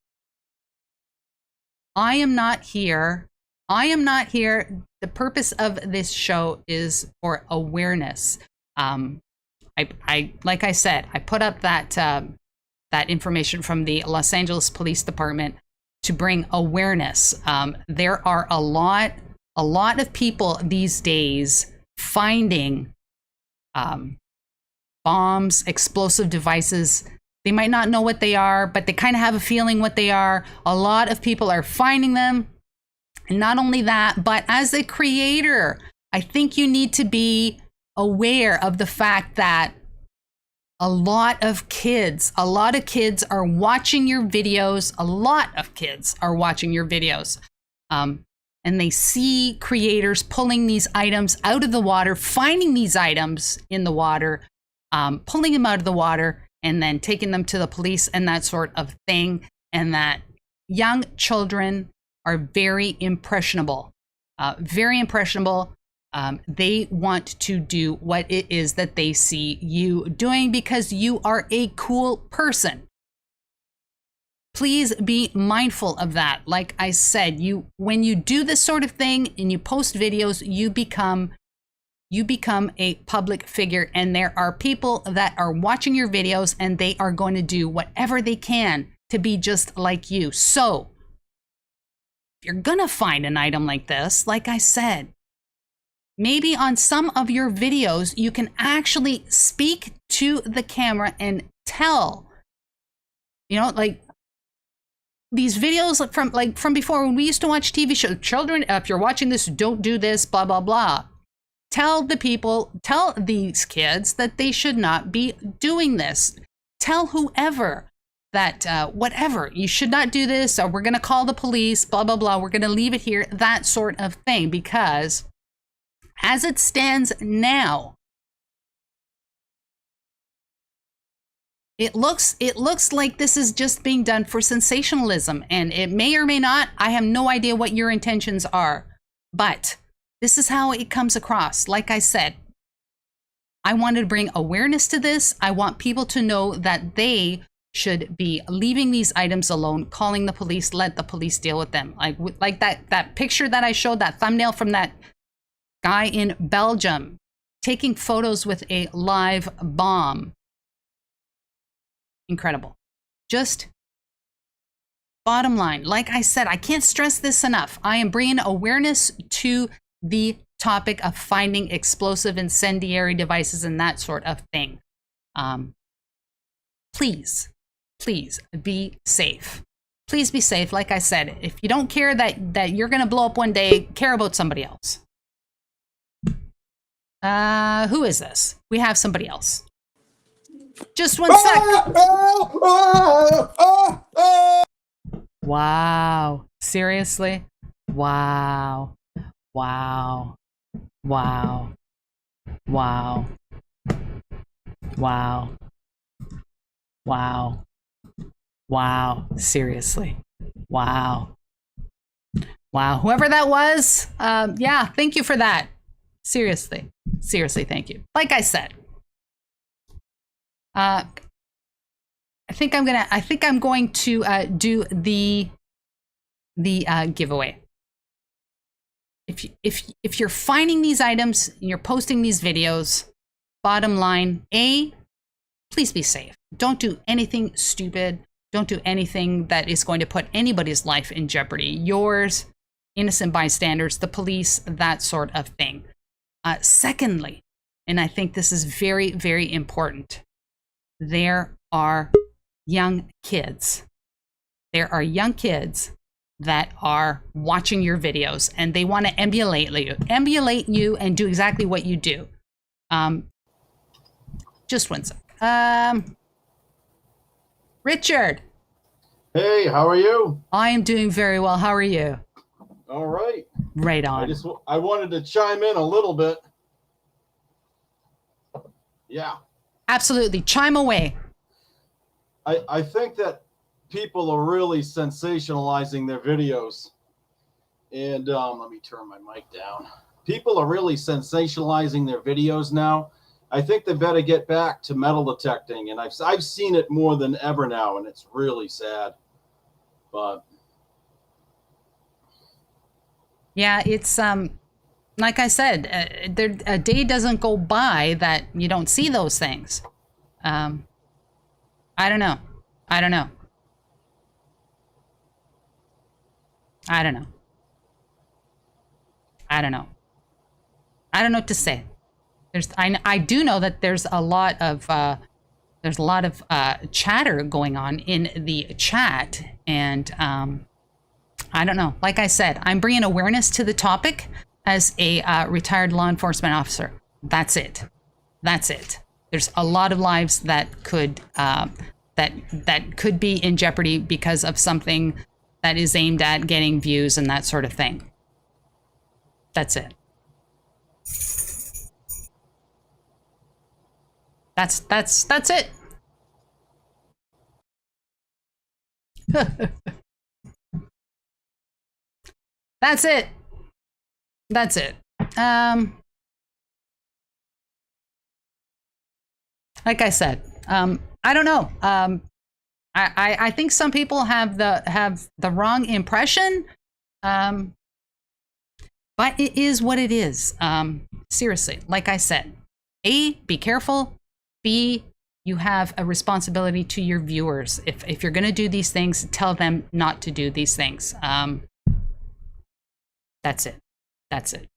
I am not here. The purpose of this show is for awareness. I like I said, I put up that information from the Los Angeles Police Department to bring awareness. There are a lot of people these days finding bombs, explosive devices. They might not know what they are, but they kind of have a feeling what they are. A lot of people are finding them. And not only that, but as a creator, I think you need to be aware of the fact that a lot of kids are watching your videos. And they see creators pulling these items out of the water, finding these items in the water, pulling them out of the water, and then taking them to the police and that sort of thing. And that young children are very impressionable. They want to do what it is that they see you doing because you are a cool person. Please be mindful of that. Like I said, when you do this sort of thing and you post videos, you become a public figure, and there are people that are watching your videos and they are going to do whatever they can to be just like you. So if you're gonna find an item like this, like I said, maybe on some of your videos, you can actually speak to the camera and tell, like these videos from before when we used to watch TV shows, children, if you're watching this, don't do this, blah, blah, blah. Tell these kids that they should not be doing this. Tell whoever that, whatever, you should not do this, or we're going to call the police, blah, blah, blah. We're going to leave it here, that sort of thing, because as it stands now, it looks like this is just being done for sensationalism, and it may or may not. I have no idea what your intentions are, but this is how it comes across. Like I said, I wanted to bring awareness to this. I want people to know that they should be leaving these items alone, calling the police, let the police deal with them. Like that picture that I showed, that thumbnail from that guy in Belgium taking photos with a live bomb. Incredible. Just bottom line, like I said, I can't stress this enough. I am bringing awareness to the topic of finding explosive incendiary devices and that sort of thing. Please be safe. Please be safe. Like I said, if you don't care that you're going to blow up one day, care about somebody else. Who is this? We have somebody else. Just one sec. Wow. Seriously? Wow. Wow. Wow. Wow. Wow. Wow. Wow. Seriously. Wow. Wow. Whoever that was, yeah, thank you for that. Seriously, thank you. Like I said, I think I'm going to do the giveaway. If you're finding these items and you're posting these videos, bottom line, please be safe. Don't do anything stupid. Don't do anything that is going to put anybody's life in jeopardy. Yours, innocent bystanders, the police, that sort of thing. Secondly, and I think this is very, very important, there are young kids. There are young kids that are watching your videos and they want to emulate you and do exactly what you do. Just one sec. Richard. Hey, how are you? I am doing very well. How are you? All right. Right on. I wanted to chime in a little bit. Yeah. Absolutely. Chime away. I think that people are really sensationalizing their videos. And let me turn my mic down. People are really sensationalizing their videos now. I think they better get back to metal detecting. And I've seen it more than ever now, and it's really sad. But Yeah, it's like I said, a day doesn't go by that you don't see those things. I don't know. I don't know. I don't know. I don't know. I don't know what to say. I do know that there's a lot of chatter going on in the chat, and I don't know. Like I said, I'm bringing awareness to the topic as a retired law enforcement officer. That's it. That's it. There's a lot of lives that could be in jeopardy because of something that is aimed at getting views and that sort of thing. That's it. That's it. That's it. That's it. Like I said, I don't know. I think some people have the wrong impression. But it is what it is. Seriously, like I said, A, be careful. B, you have a responsibility to your viewers. If you're going to do these things, tell them not to do these things. That's it. That's it.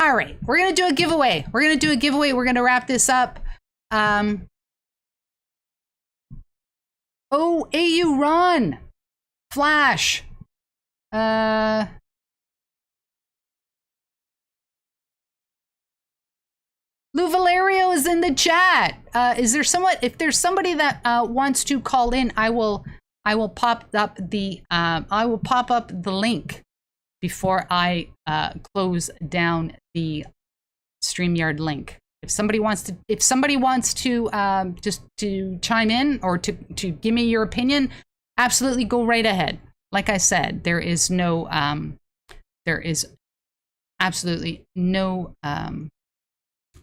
All right, we're going to do a giveaway. We're going to wrap this up. Oh, AU Ron. Flash. Lou Valerio is in the chat. Is there someone? If there's somebody that wants to call in, I will pop up the link before I close down the StreamYard link. If somebody wants to just to chime in or to give me your opinion, absolutely go right ahead. Like I said, there is absolutely no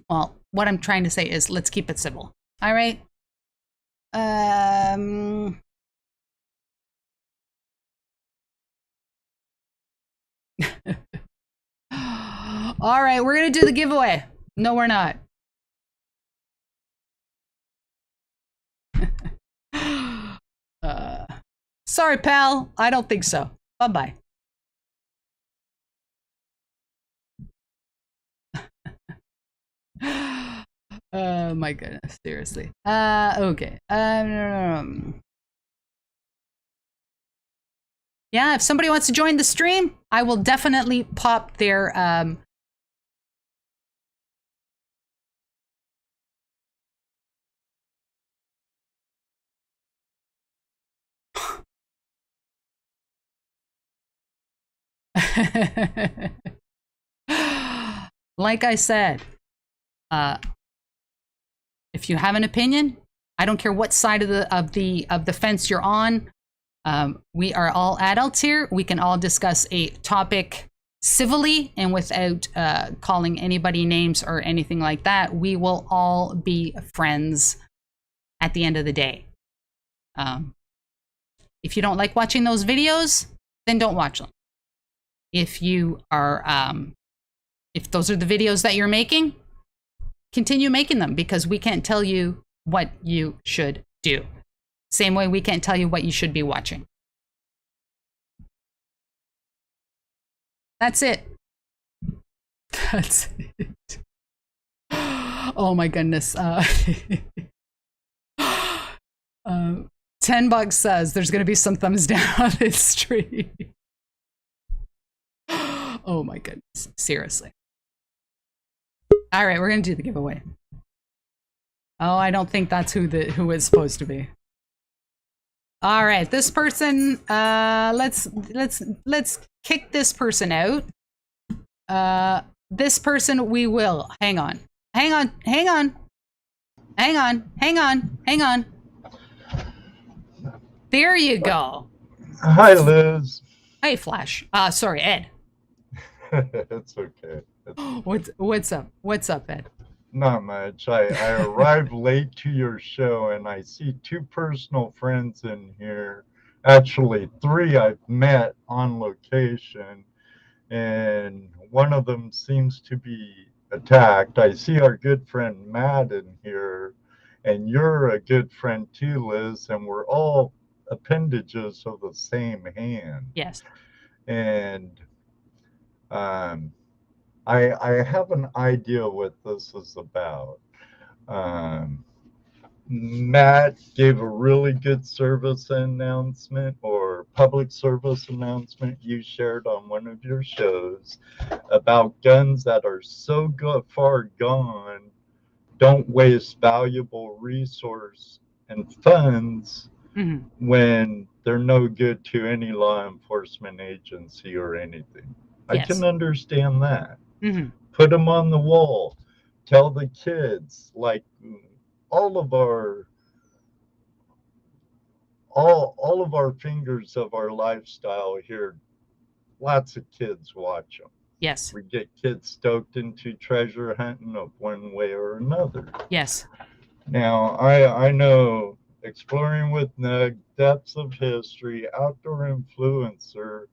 well, what I'm trying to say is let's keep it civil. All right. All right, we're going to do the giveaway. No, we're not. Sorry, pal. I don't think so. Bye-bye. Oh my goodness, seriously. Okay. Yeah, if somebody wants to join the stream, I will definitely pop their like I said, if you have an opinion, I don't care what side of the fence you're on. We are all adults here. We can all discuss a topic civilly and without calling anybody names or anything like that. We will all be friends at the end of the day. If you don't like watching those videos, then don't watch them. If you are, if those are the videos that you're making, continue making them, because we can't tell you what you should do. Same way we can't tell you what you should be watching. That's it. That's it. Oh my goodness. $10 says there's going to be some thumbs down on this stream. Oh my goodness. Seriously. All right, we're going to do the giveaway. Oh, I don't think that's who it's supposed to be. All right, this person. Let's kick this person out. This person we will. Hang on. There you go. Hi, Liz. Hey, Flash. Sorry, Ed. It's okay. What's up? What's up, Ed? Not much. I arrived late to your show and I see two personal friends in here. Actually, three I've met on location, and one of them seems to be attacked. I see our good friend Matt in here, and you're a good friend too, Liz, and we're all appendages of the same hand. Yes. And I have an idea what this is about. Matt gave a really good service announcement or public service announcement you shared on one of your shows about guns that are so far gone, don't waste valuable resource and funds when they're no good to any law enforcement agency or anything. I can understand that. Put them on the wall. Tell the kids, like all of our fingers of our lifestyle here, lots of kids watch them. Yes. We get kids stoked into treasure hunting of one way or another. Yes. Now, I know exploring with the depths of history, outdoor influencer,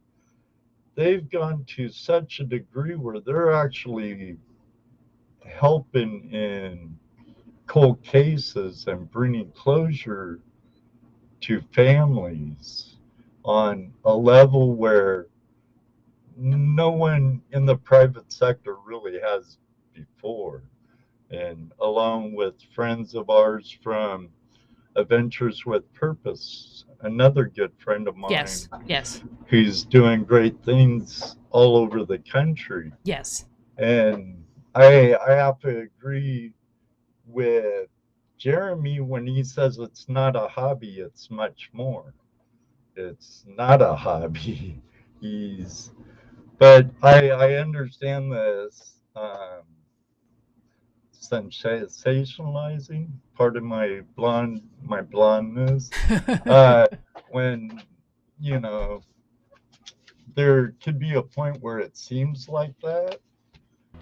they've gone to such a degree where they're actually helping in cold cases and bringing closure to families on a level where no one in the private sector really has before. And along with friends of ours from Adventures with Purpose, another good friend of mine. Yes. Who's doing great things all over the country. Yes. And I have to agree with Jeremy when he says it's not a hobby, it's much more. It's not a hobby. But I understand this sensationalizing, pardon my blondness, when, you know, there could be a point where it seems like that,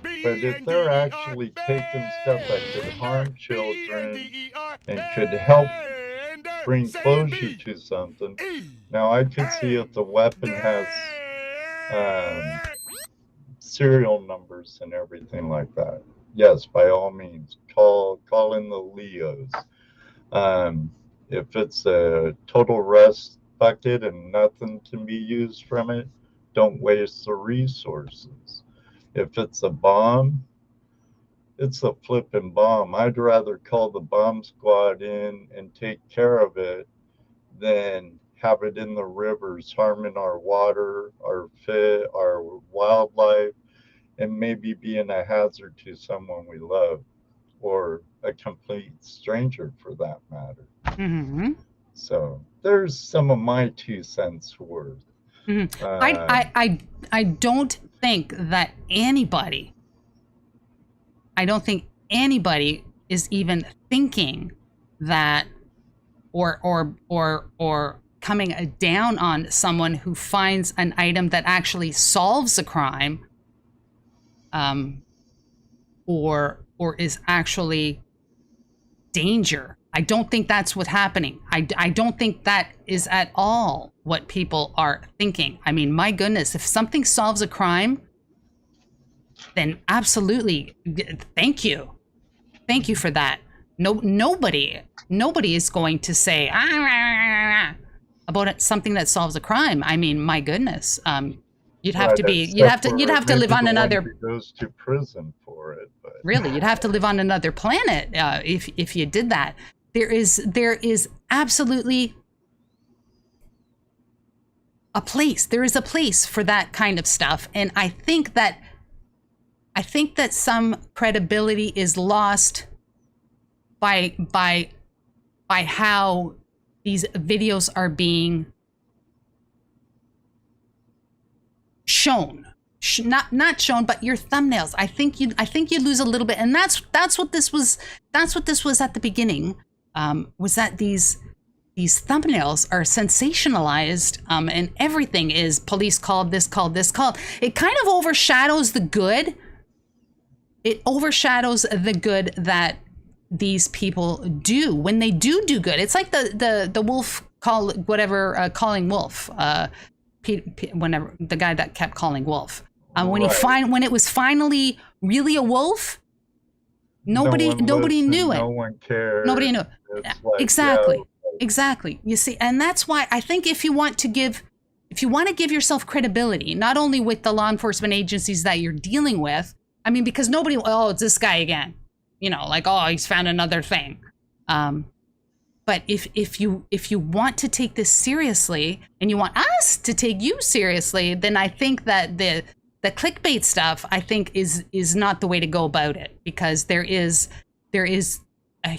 but if they're actually taking stuff that could harm children and could help bring closure to something, now I could see if the weapon has serial numbers and everything like that. Yes, by all means, call in the Leos. If it's a total rust bucket and nothing can be used from it, don't waste the resources. If it's a bomb, it's a flipping bomb. I'd rather call the bomb squad in and take care of it than have it in the rivers harming our water, our wildlife, and maybe being a hazard to someone we love or a complete stranger for that matter. So there's some of my 2 cents worth. I don't think that anybody is even thinking that or coming down on someone who finds an item that actually solves a crime, or is actually danger. I don't think that's what's happening. I don't think that is at all what people are thinking. I mean, my goodness, if something solves a crime, then absolutely, thank you for that. Nobody is going to say about something that solves a crime. I mean, my goodness, you'd have to live on another. Who goes to prison for it, but really, you'd have to live on another planet if you did that. There is absolutely a place. There is a place for that kind of stuff, and I think that some credibility is lost by how these videos are being shown. Not shown, but your thumbnails. I think you lose a little bit, and that's what this was. That's what this was at the beginning. Was that these thumbnails are sensationalized, and everything is police called, this called, this called. It kind of overshadows the good. It overshadows the good that these people do when they do good. It's like the wolf calling wolf. Whenever the guy that kept calling wolf. When when it was finally really a wolf, nobody knew it. No one cared. Nobody knew it. Like, Exactly. You see, and that's why I think if you want to give yourself credibility, not only with the law enforcement agencies that you're dealing with, I mean, because nobody, oh, it's this guy again, like, oh, he's found another thing. But if you want to take this seriously and you want us to take you seriously, then I think that the clickbait stuff, I think, is not the way to go about it, because there is a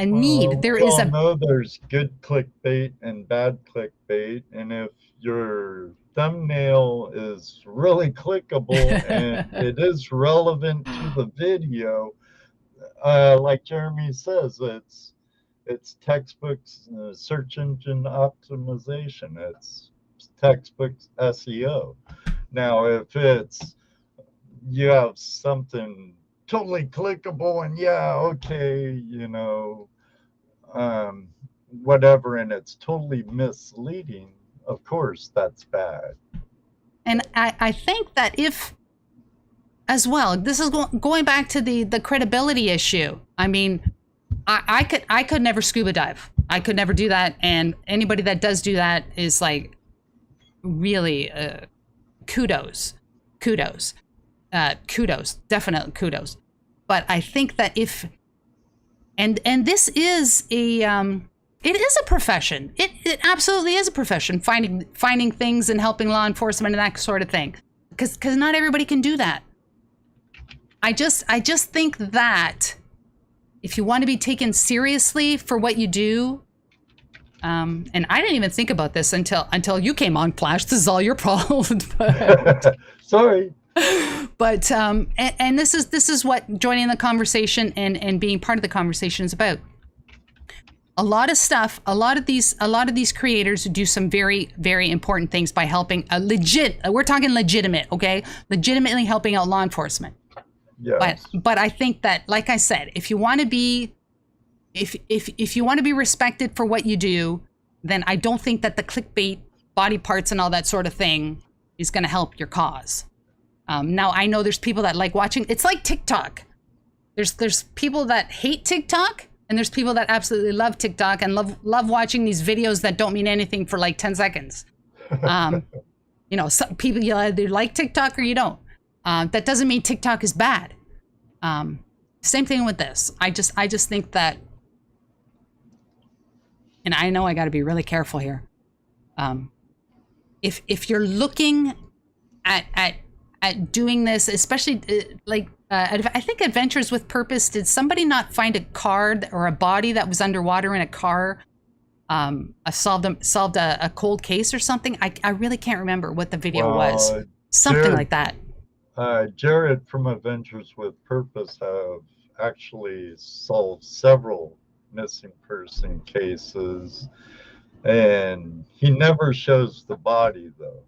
need. There's good clickbait and bad clickbait, and if your thumbnail is really clickable and it is relevant to the video, like Jeremy says, it's textbook search engine optimization. It's textbook SEO. Now, if you have something totally clickable and whatever, and it's totally misleading, of course, that's bad. And I think that if, as well, this is going back to the credibility issue. I mean, I could never scuba dive. I could never do that. And anybody that does do that is like, really, kudos, definitely kudos. But I think that if, and this is it is a profession. It absolutely is a profession, finding things and helping law enforcement and that sort of thing. Because not everybody can do that. I just think that if you want to be taken seriously for what you do, and I didn't even think about this until you came on, Flash. This is all your problem. Sorry. But and this is what joining the conversation and being part of the conversation is about. A lot of these creators do some very, very important things by helping we're talking legitimate, okay? Legitimately helping out law enforcement. Yes. But I think that, like I said, if you want to be respected for what you do, then I don't think that the clickbait, body parts, and all that sort of thing is going to help your cause. Now, I know there's people that like watching. It's like TikTok. There's people that hate TikTok, and there's people that absolutely love TikTok and love watching these videos that don't mean anything for like 10 seconds. Some people, you either like TikTok or you don't. That doesn't mean TikTok is bad. Same thing with this. I just think that, and I know I got to be really careful here. If you're looking at doing this, especially I think Adventures with Purpose, did somebody not find a car or a body that was underwater in a car? Solved a cold case or something. I really can't remember what the video was. Something like that. Jared from Adventures with Purpose have actually solved several missing person cases, and he never shows the body though.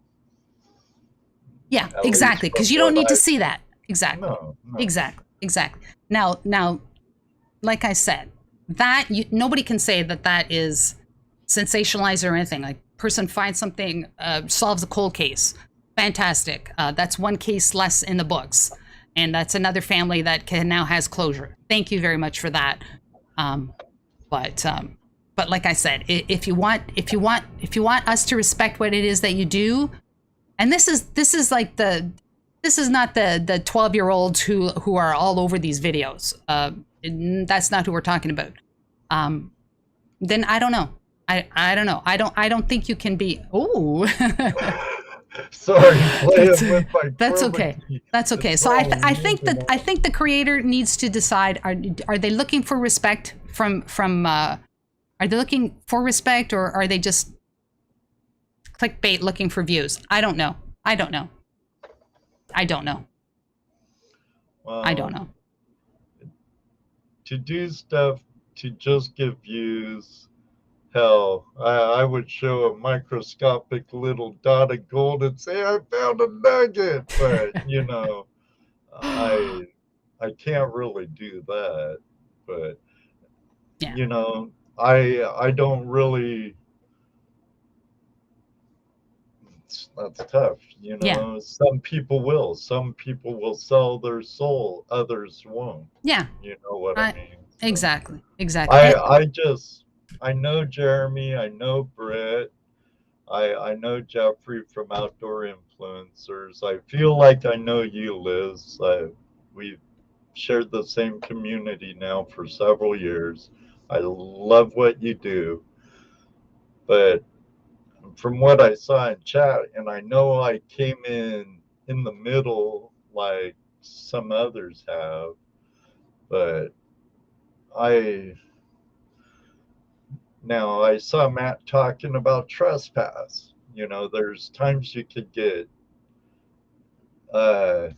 Yeah, exactly, because you don't need to see that. Exactly. No. Exactly. Now, like I said, that nobody can say that is sensationalized or anything. Like, person finds something, solves a cold case. Fantastic. That's one case less in the books, and that's another family that now has closure. Thank you very much for that. But like I said, if you want us to respect what it is that you do, and this is not the 12-year-olds who are all over these videos. That's not who we're talking about. Then I don't know. I don't know. I don't think you can be. Oh. Sorry, that's okay. That's okay. So I think the creator needs to decide: are they looking for respect from are Are they looking for respect, or are they just clickbait looking for views? I don't know. I don't know. I don't know. Well, I don't know. To do stuff to just get views, hell, I would show a microscopic little dot of gold and say, I found a nugget. But, you know, I can't really do that. But, Yeah. you know, I don't really, that's tough. You Yeah. know, some people will. Some people will sell their soul, others won't. Yeah. You know what I mean? So Exactly. I know Jeremy, I know Britt, I know Jeffrey from Outdoor Influencers. I feel like I know you, Liz. We've shared the same community now for several years. I love what you do, but from what I saw in chat, and I know I came in the middle like some others have, but I now I saw Matt talking about trespass. You know, there's times you could get uh,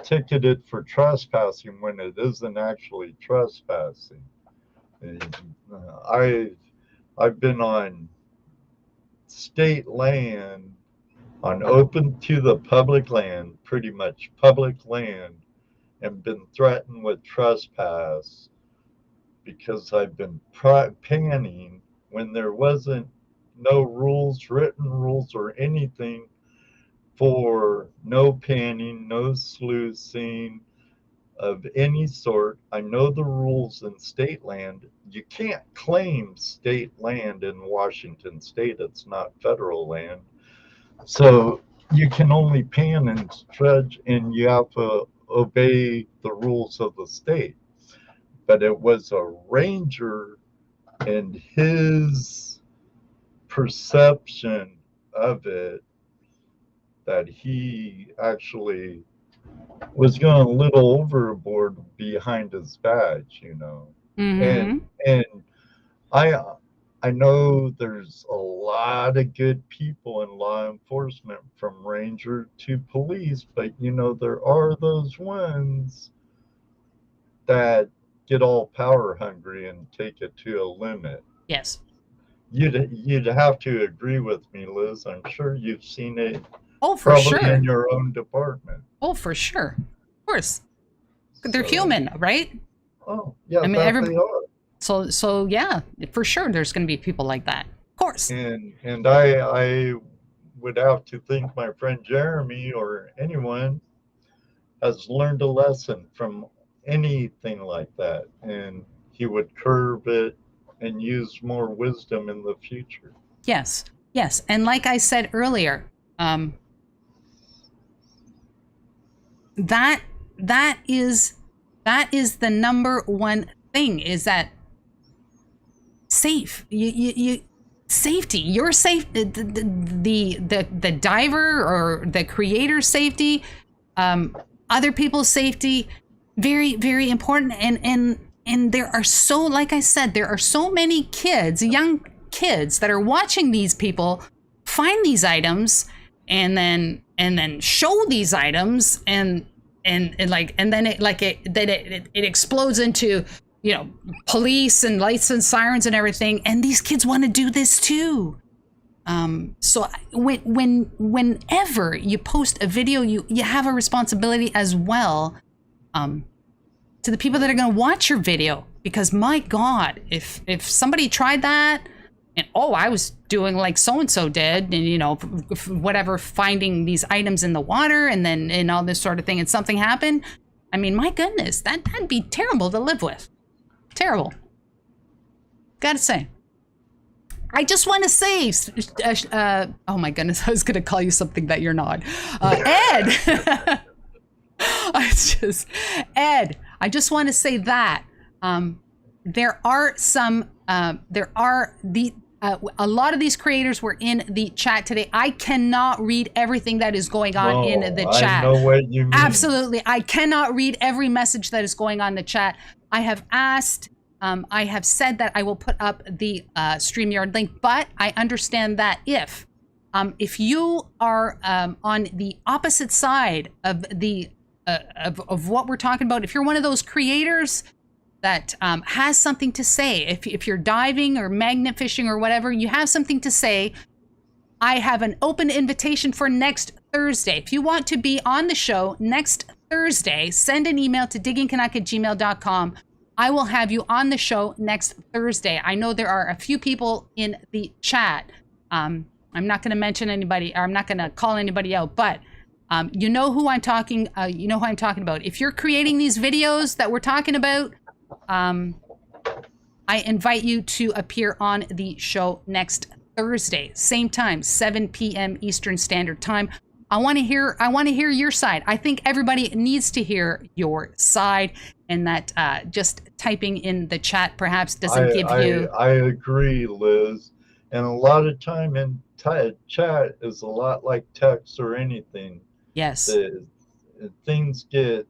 ticketed for trespassing when it isn't actually trespassing. And, I've been on state land, on open to the public land, pretty much public land, and been threatened with trespass because I've been panning when there wasn't no rules, written rules or anything for no panning, no sluicing of any sort. I know the rules in state land. You can't claim state land in Washington state. It's not federal land. So you can only pan and dredge, and you have to obey the rules of the state. But it was a ranger and his perception of it that he actually was going a little overboard behind his badge, you know. Mm-hmm. And I know there's a lot of good people in law enforcement, from ranger to police, but you know there are those ones that get all power hungry and take it to a limit. Yes. You'd have to agree with me, Liz. I'm sure you've seen it. Oh, for probably sure. in your own department. Oh, for sure. Of course. They're human, right? Oh, yeah, I mean, they are. So yeah, for sure there's going to be people like that. Of course. And I would have to think my friend Jeremy or anyone has learned a lesson from anything like that, and he would curb it and use more wisdom in the future. Yes. Yes. And like I said earlier, that is the number one thing, is that safety, your safety, the diver or the creator's safety, other people's safety, very, very important. And there are so, like I said, there are so many kids, young kids, that are watching these people find these items and then show these items and then it explodes into, you know, police and lights and sirens and everything, and these kids want to do this too. So whenever you post a video, you have a responsibility as well, to the people that are going to watch your video, because my God, if somebody tried that and, oh, I was doing like so-and-so did, and, you know, whatever, finding these items in the water and all this sort of thing, and something happened, I mean, my goodness, that'd be terrible to live with. Terrible. Gotta say. I just want to say, oh my goodness, I was going to call you something that you're not. Ed! Ed, I just want to say that there are a lot of these creators were in the chat today. I cannot read everything that is going on in the chat. I know what you mean. Absolutely. I cannot read every message that is going on in the chat. I have asked I have said that I will put up the StreamYard link, but I understand that if you are on the opposite side of the of what we're talking about, if you're one of those creators that has something to say, if you're diving or magnet fishing or whatever, you have something to say, I have an open invitation for next Thursday. If you want to be on the show next Thursday, send an email to diggingcanuck@gmail.com. I will have you on the show next Thursday. I know there are a few people in the chat. I'm not going to mention anybody, or I'm not going to call anybody out, but you know who I'm talking. You know who I'm talking about. If you're creating these videos that we're talking about, I invite you to appear on the show next Thursday, same time, 7 p.m. Eastern Standard Time. I want to hear your side. I think everybody needs to hear your side, and that just typing in the chat perhaps doesn't give you. I agree, Liz. And a lot of time in chat is a lot like text or anything. Yes. Things get.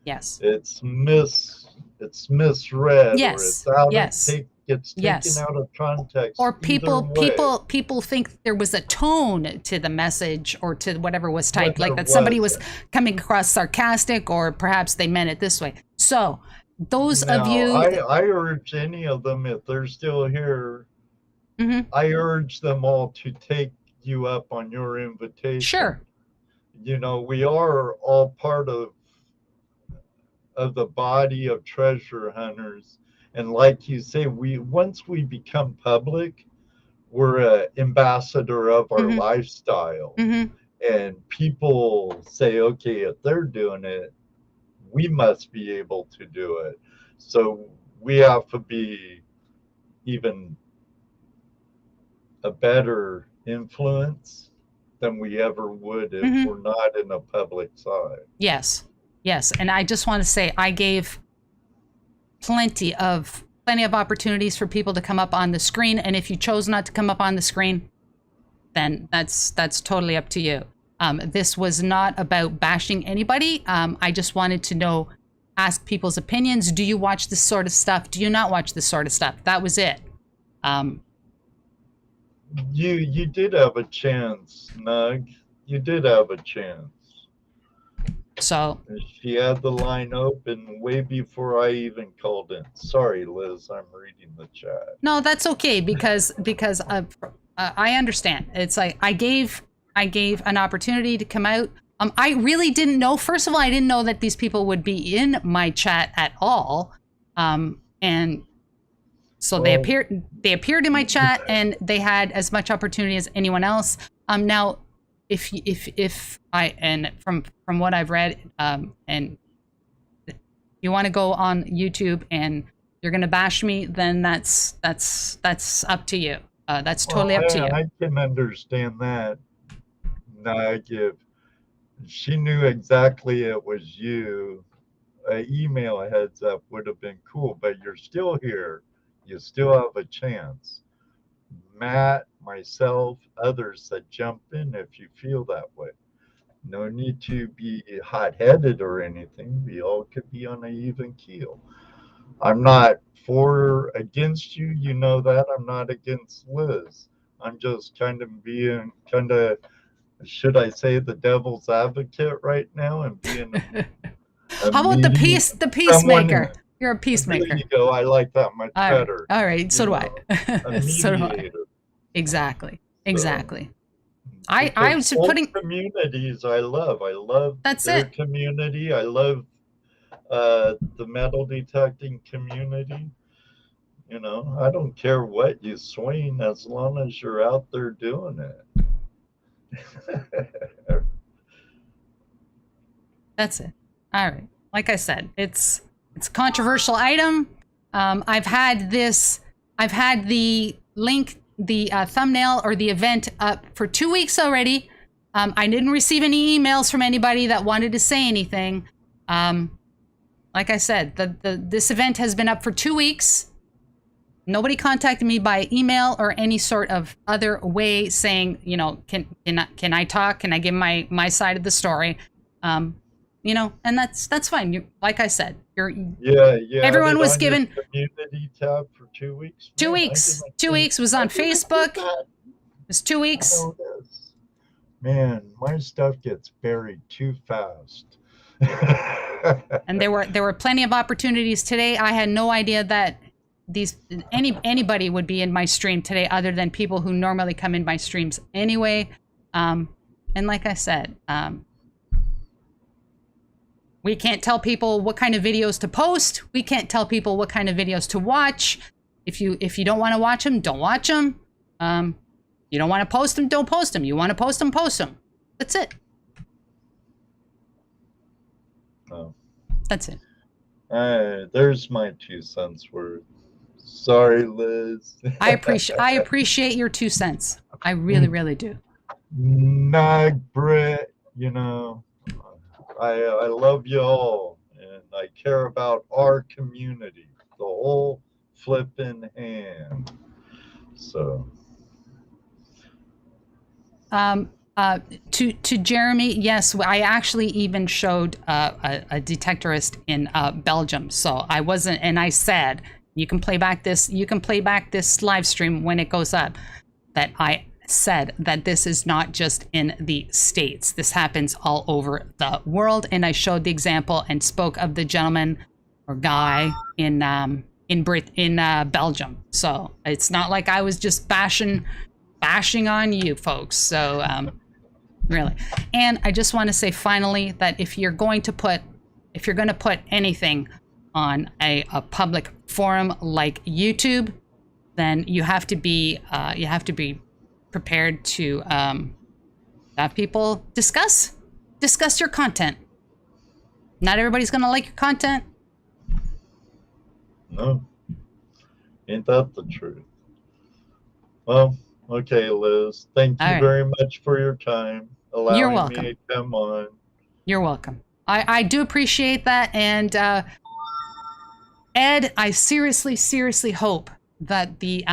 Yes. It's misread. Yes. Or it's out yes. of gets taken out of context. Or people think there was a tone to the message or to whatever was typed, like that somebody was coming across sarcastic, or perhaps they meant it this way. So those of you, I urge any of them, if they're still here, I urge them all to take you up on your invitation. Sure. You know, we are all part of the body of treasure hunters. And like you say, once we become public, we're an ambassador of our lifestyle. And people say, okay, if they're doing it, we must be able to do it. So we have to be even a better influence than we ever would if we're not in a public side. Yes. And I just want to say, I gave plenty of opportunities for people to come up on the screen, and if you chose not to come up on the screen, then that's totally up to you. This was not about bashing anybody. I just wanted to ask people's opinions. Do you watch this sort of stuff? Do you not watch this sort of stuff? That was it. You did have a chance, Nug. You did have a chance. So she had the line open way before I even called in. Sorry, Liz, I'm reading the chat. No, that's okay, because I understand. It's like I gave an opportunity to come out. I really didn't know. First of all, I didn't know that these people would be in my chat at all. And so they appeared in my chat, and they had as much opportunity as anyone else. Now, if I, and from what I've read, and you want to go on YouTube and you're going to bash me, then that's up to you. That's totally up to you. I can understand that. Nag, if she knew exactly it was you, an email heads up would have been cool, but you're still here. You still have a chance. Matt, myself, others that jump in if you feel that way. No need to be hot-headed or anything. We all could be on an even keel. I'm not for or against you. You know that. I'm not against Liz. I'm just kind of being should I say, the devil's advocate right now and being how about the peacemaker? You're a peacemaker. There you go. I like that much better. All right. So do I. So do I. Exactly. So, I was putting communities. I love that's their it. community. I love the metal detecting community. You know, I don't care what you swing as long as you're out there doing it. That's it. All right. Like I said, it's a controversial item. I've had the link, the thumbnail or the event up for 2 weeks already. I didn't receive any emails from anybody that wanted to say anything. Like I said, this event has been up for 2 weeks. Nobody contacted me by email or any sort of other way saying, you know, can I talk? Can I give my side of the story? you know, and that's fine. You, like I said, Yeah, everyone was given community tab for 2 weeks. 2 weeks. 2 weeks was on Facebook. It was 2 weeks. Man, my stuff gets buried too fast. And there were plenty of opportunities today. I had no idea that anybody would be in my stream today, other than people who normally come in my streams anyway. And like I said, we can't tell people what kind of videos to post. We can't tell people what kind of videos to watch. If you don't want to watch them, don't watch them. You don't want to post them, don't post them. You want to post them, post them. That's it. Oh. That's it. There's my 2 cents worth. Sorry, Liz. I appreciate your 2 cents. I really, really do. Nag Brit, you know, I love you all, and I care about our community, the whole flipping hand. So. To Jeremy, yes, I actually even showed a detectorist in Belgium. So I wasn't, and I said, you can play back this live stream when it goes up, that I said that this is not just in the States. This happens all over the world. And I showed the example and spoke of the gentleman or guy in Belgium. So it's not like I was just bashing on you folks. So really. And I just want to say finally that if you're going to put anything on a public forum like YouTube, then you have to be prepared to have people discuss your content. Not everybody's gonna like your content. No, ain't that the truth? Well, okay, Liz. Thank you very much for your time, allowing me to come on. You're welcome. I do appreciate that, and Ed, I seriously hope that the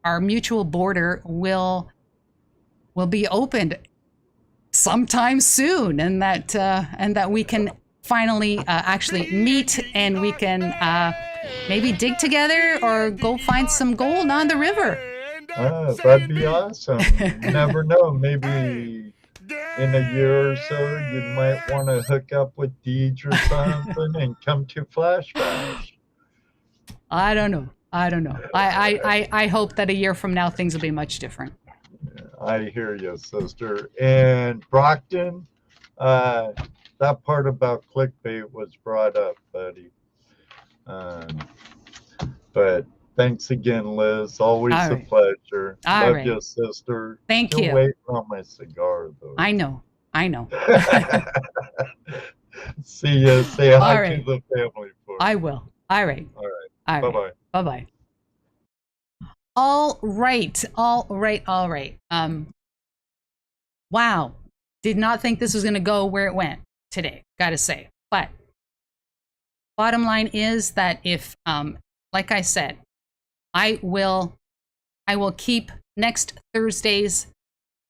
our mutual border will be opened sometime soon, and that we can finally actually meet, and we can maybe dig together or go find some gold on the river. That'd be awesome. You never know. Maybe in a year or so, you might want to hook up with Deej or something and come to Flash Bash. I don't know. I hope that a year from now things will be much different. I hear you, sister. And Brockton, that part about clickbait was brought up, buddy. But thanks again, Liz. Always a pleasure. Love you, sister. Thank you. Still waiting on my cigar, though. I know. See ya. Say hi to the family for me. I will. All right. Bye-bye. Bye-bye. All right. Wow. Did not think this was going to go where it went today, gotta say. But bottom line is that if, like I said, I will keep next Thursday's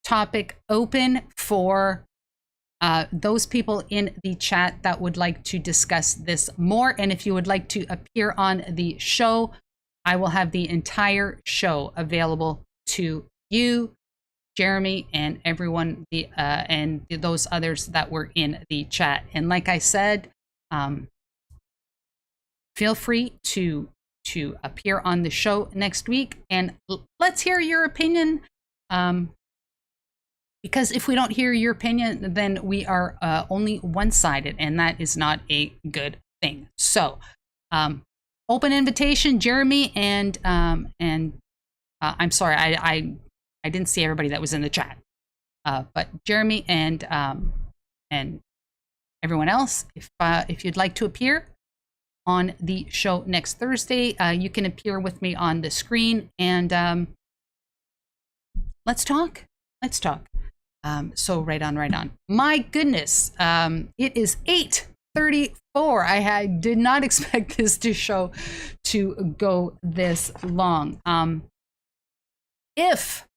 topic open for those people in the chat that would like to discuss this more. And if you would like to appear on the show, I will have the entire show available to you, Jeremy, and everyone, and those others that were in the chat. And like I said, feel free to appear on the show next week, and let's hear your opinion. Because if we don't hear your opinion, then we are only one-sided, and that is not a good thing. So, open invitation, Jeremy, and I'm sorry, I didn't see everybody that was in the chat, but Jeremy and everyone else, if you'd like to appear on the show next Thursday, you can appear with me on the screen, and let's talk. So right on. My goodness, it is 8:34. I did not expect this show to go this long. If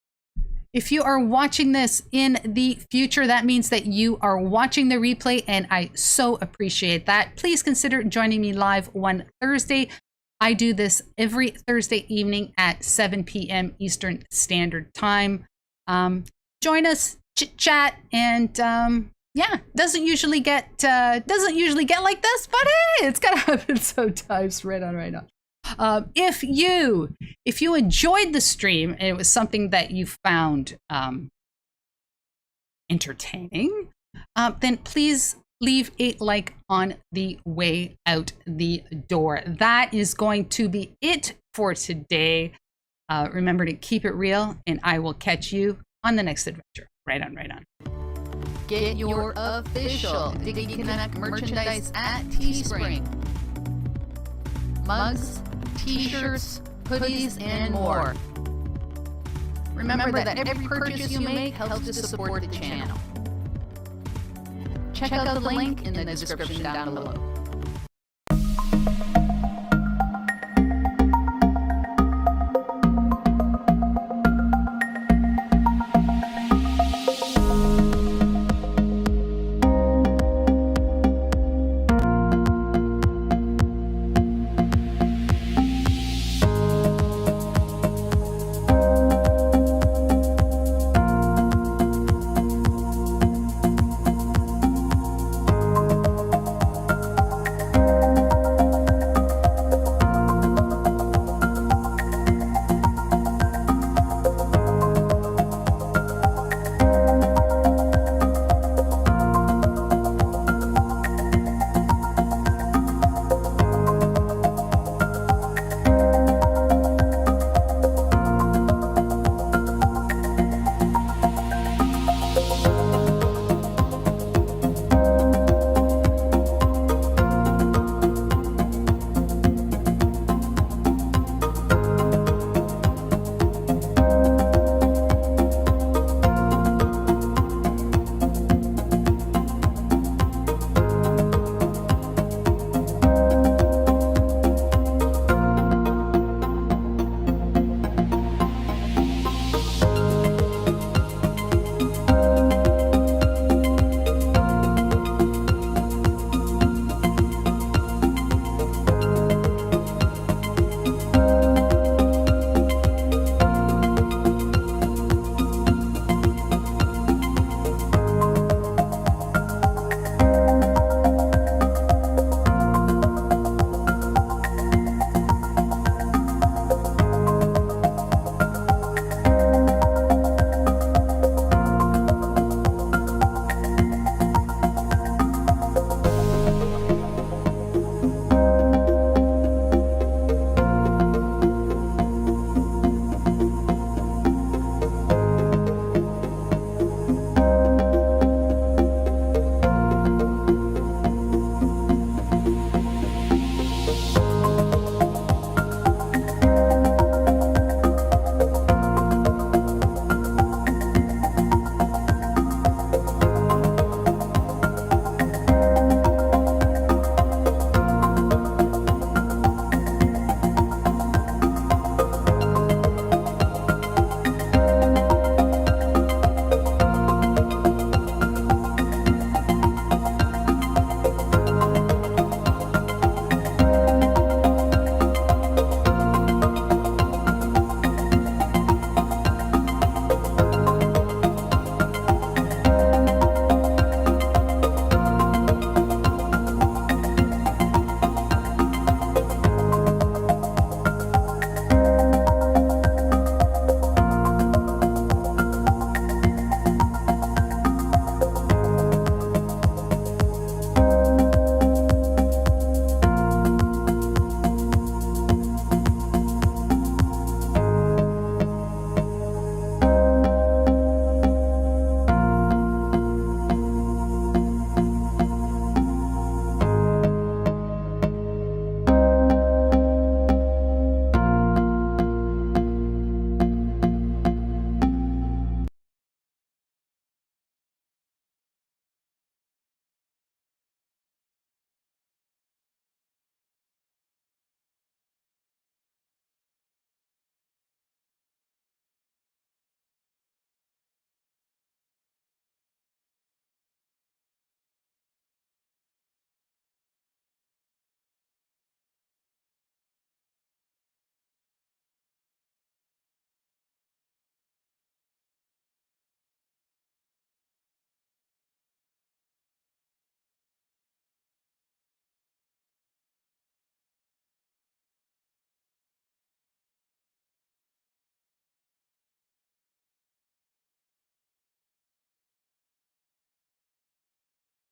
If you are watching this in the future, that means that you are watching the replay, and I so appreciate that. Please consider joining me live one Thursday. I do this every Thursday evening at 7 p.m. Eastern Standard Time. Join us, chit chat, and yeah, doesn't usually get like this, but hey, it's gonna happen sometimes. Right on, right on. If you enjoyed the stream and it was something that you found entertaining, then please leave a like on the way out the door. That is going to be it for today. Remember to keep it real, and I will catch you on the next adventure. Right on, right on. Get your official Diggy Canuck merchandise at Teespring. Mugs, t-shirts, hoodies, and more. Remember that every purchase you make helps to support the channel. Check out the link in the description down below.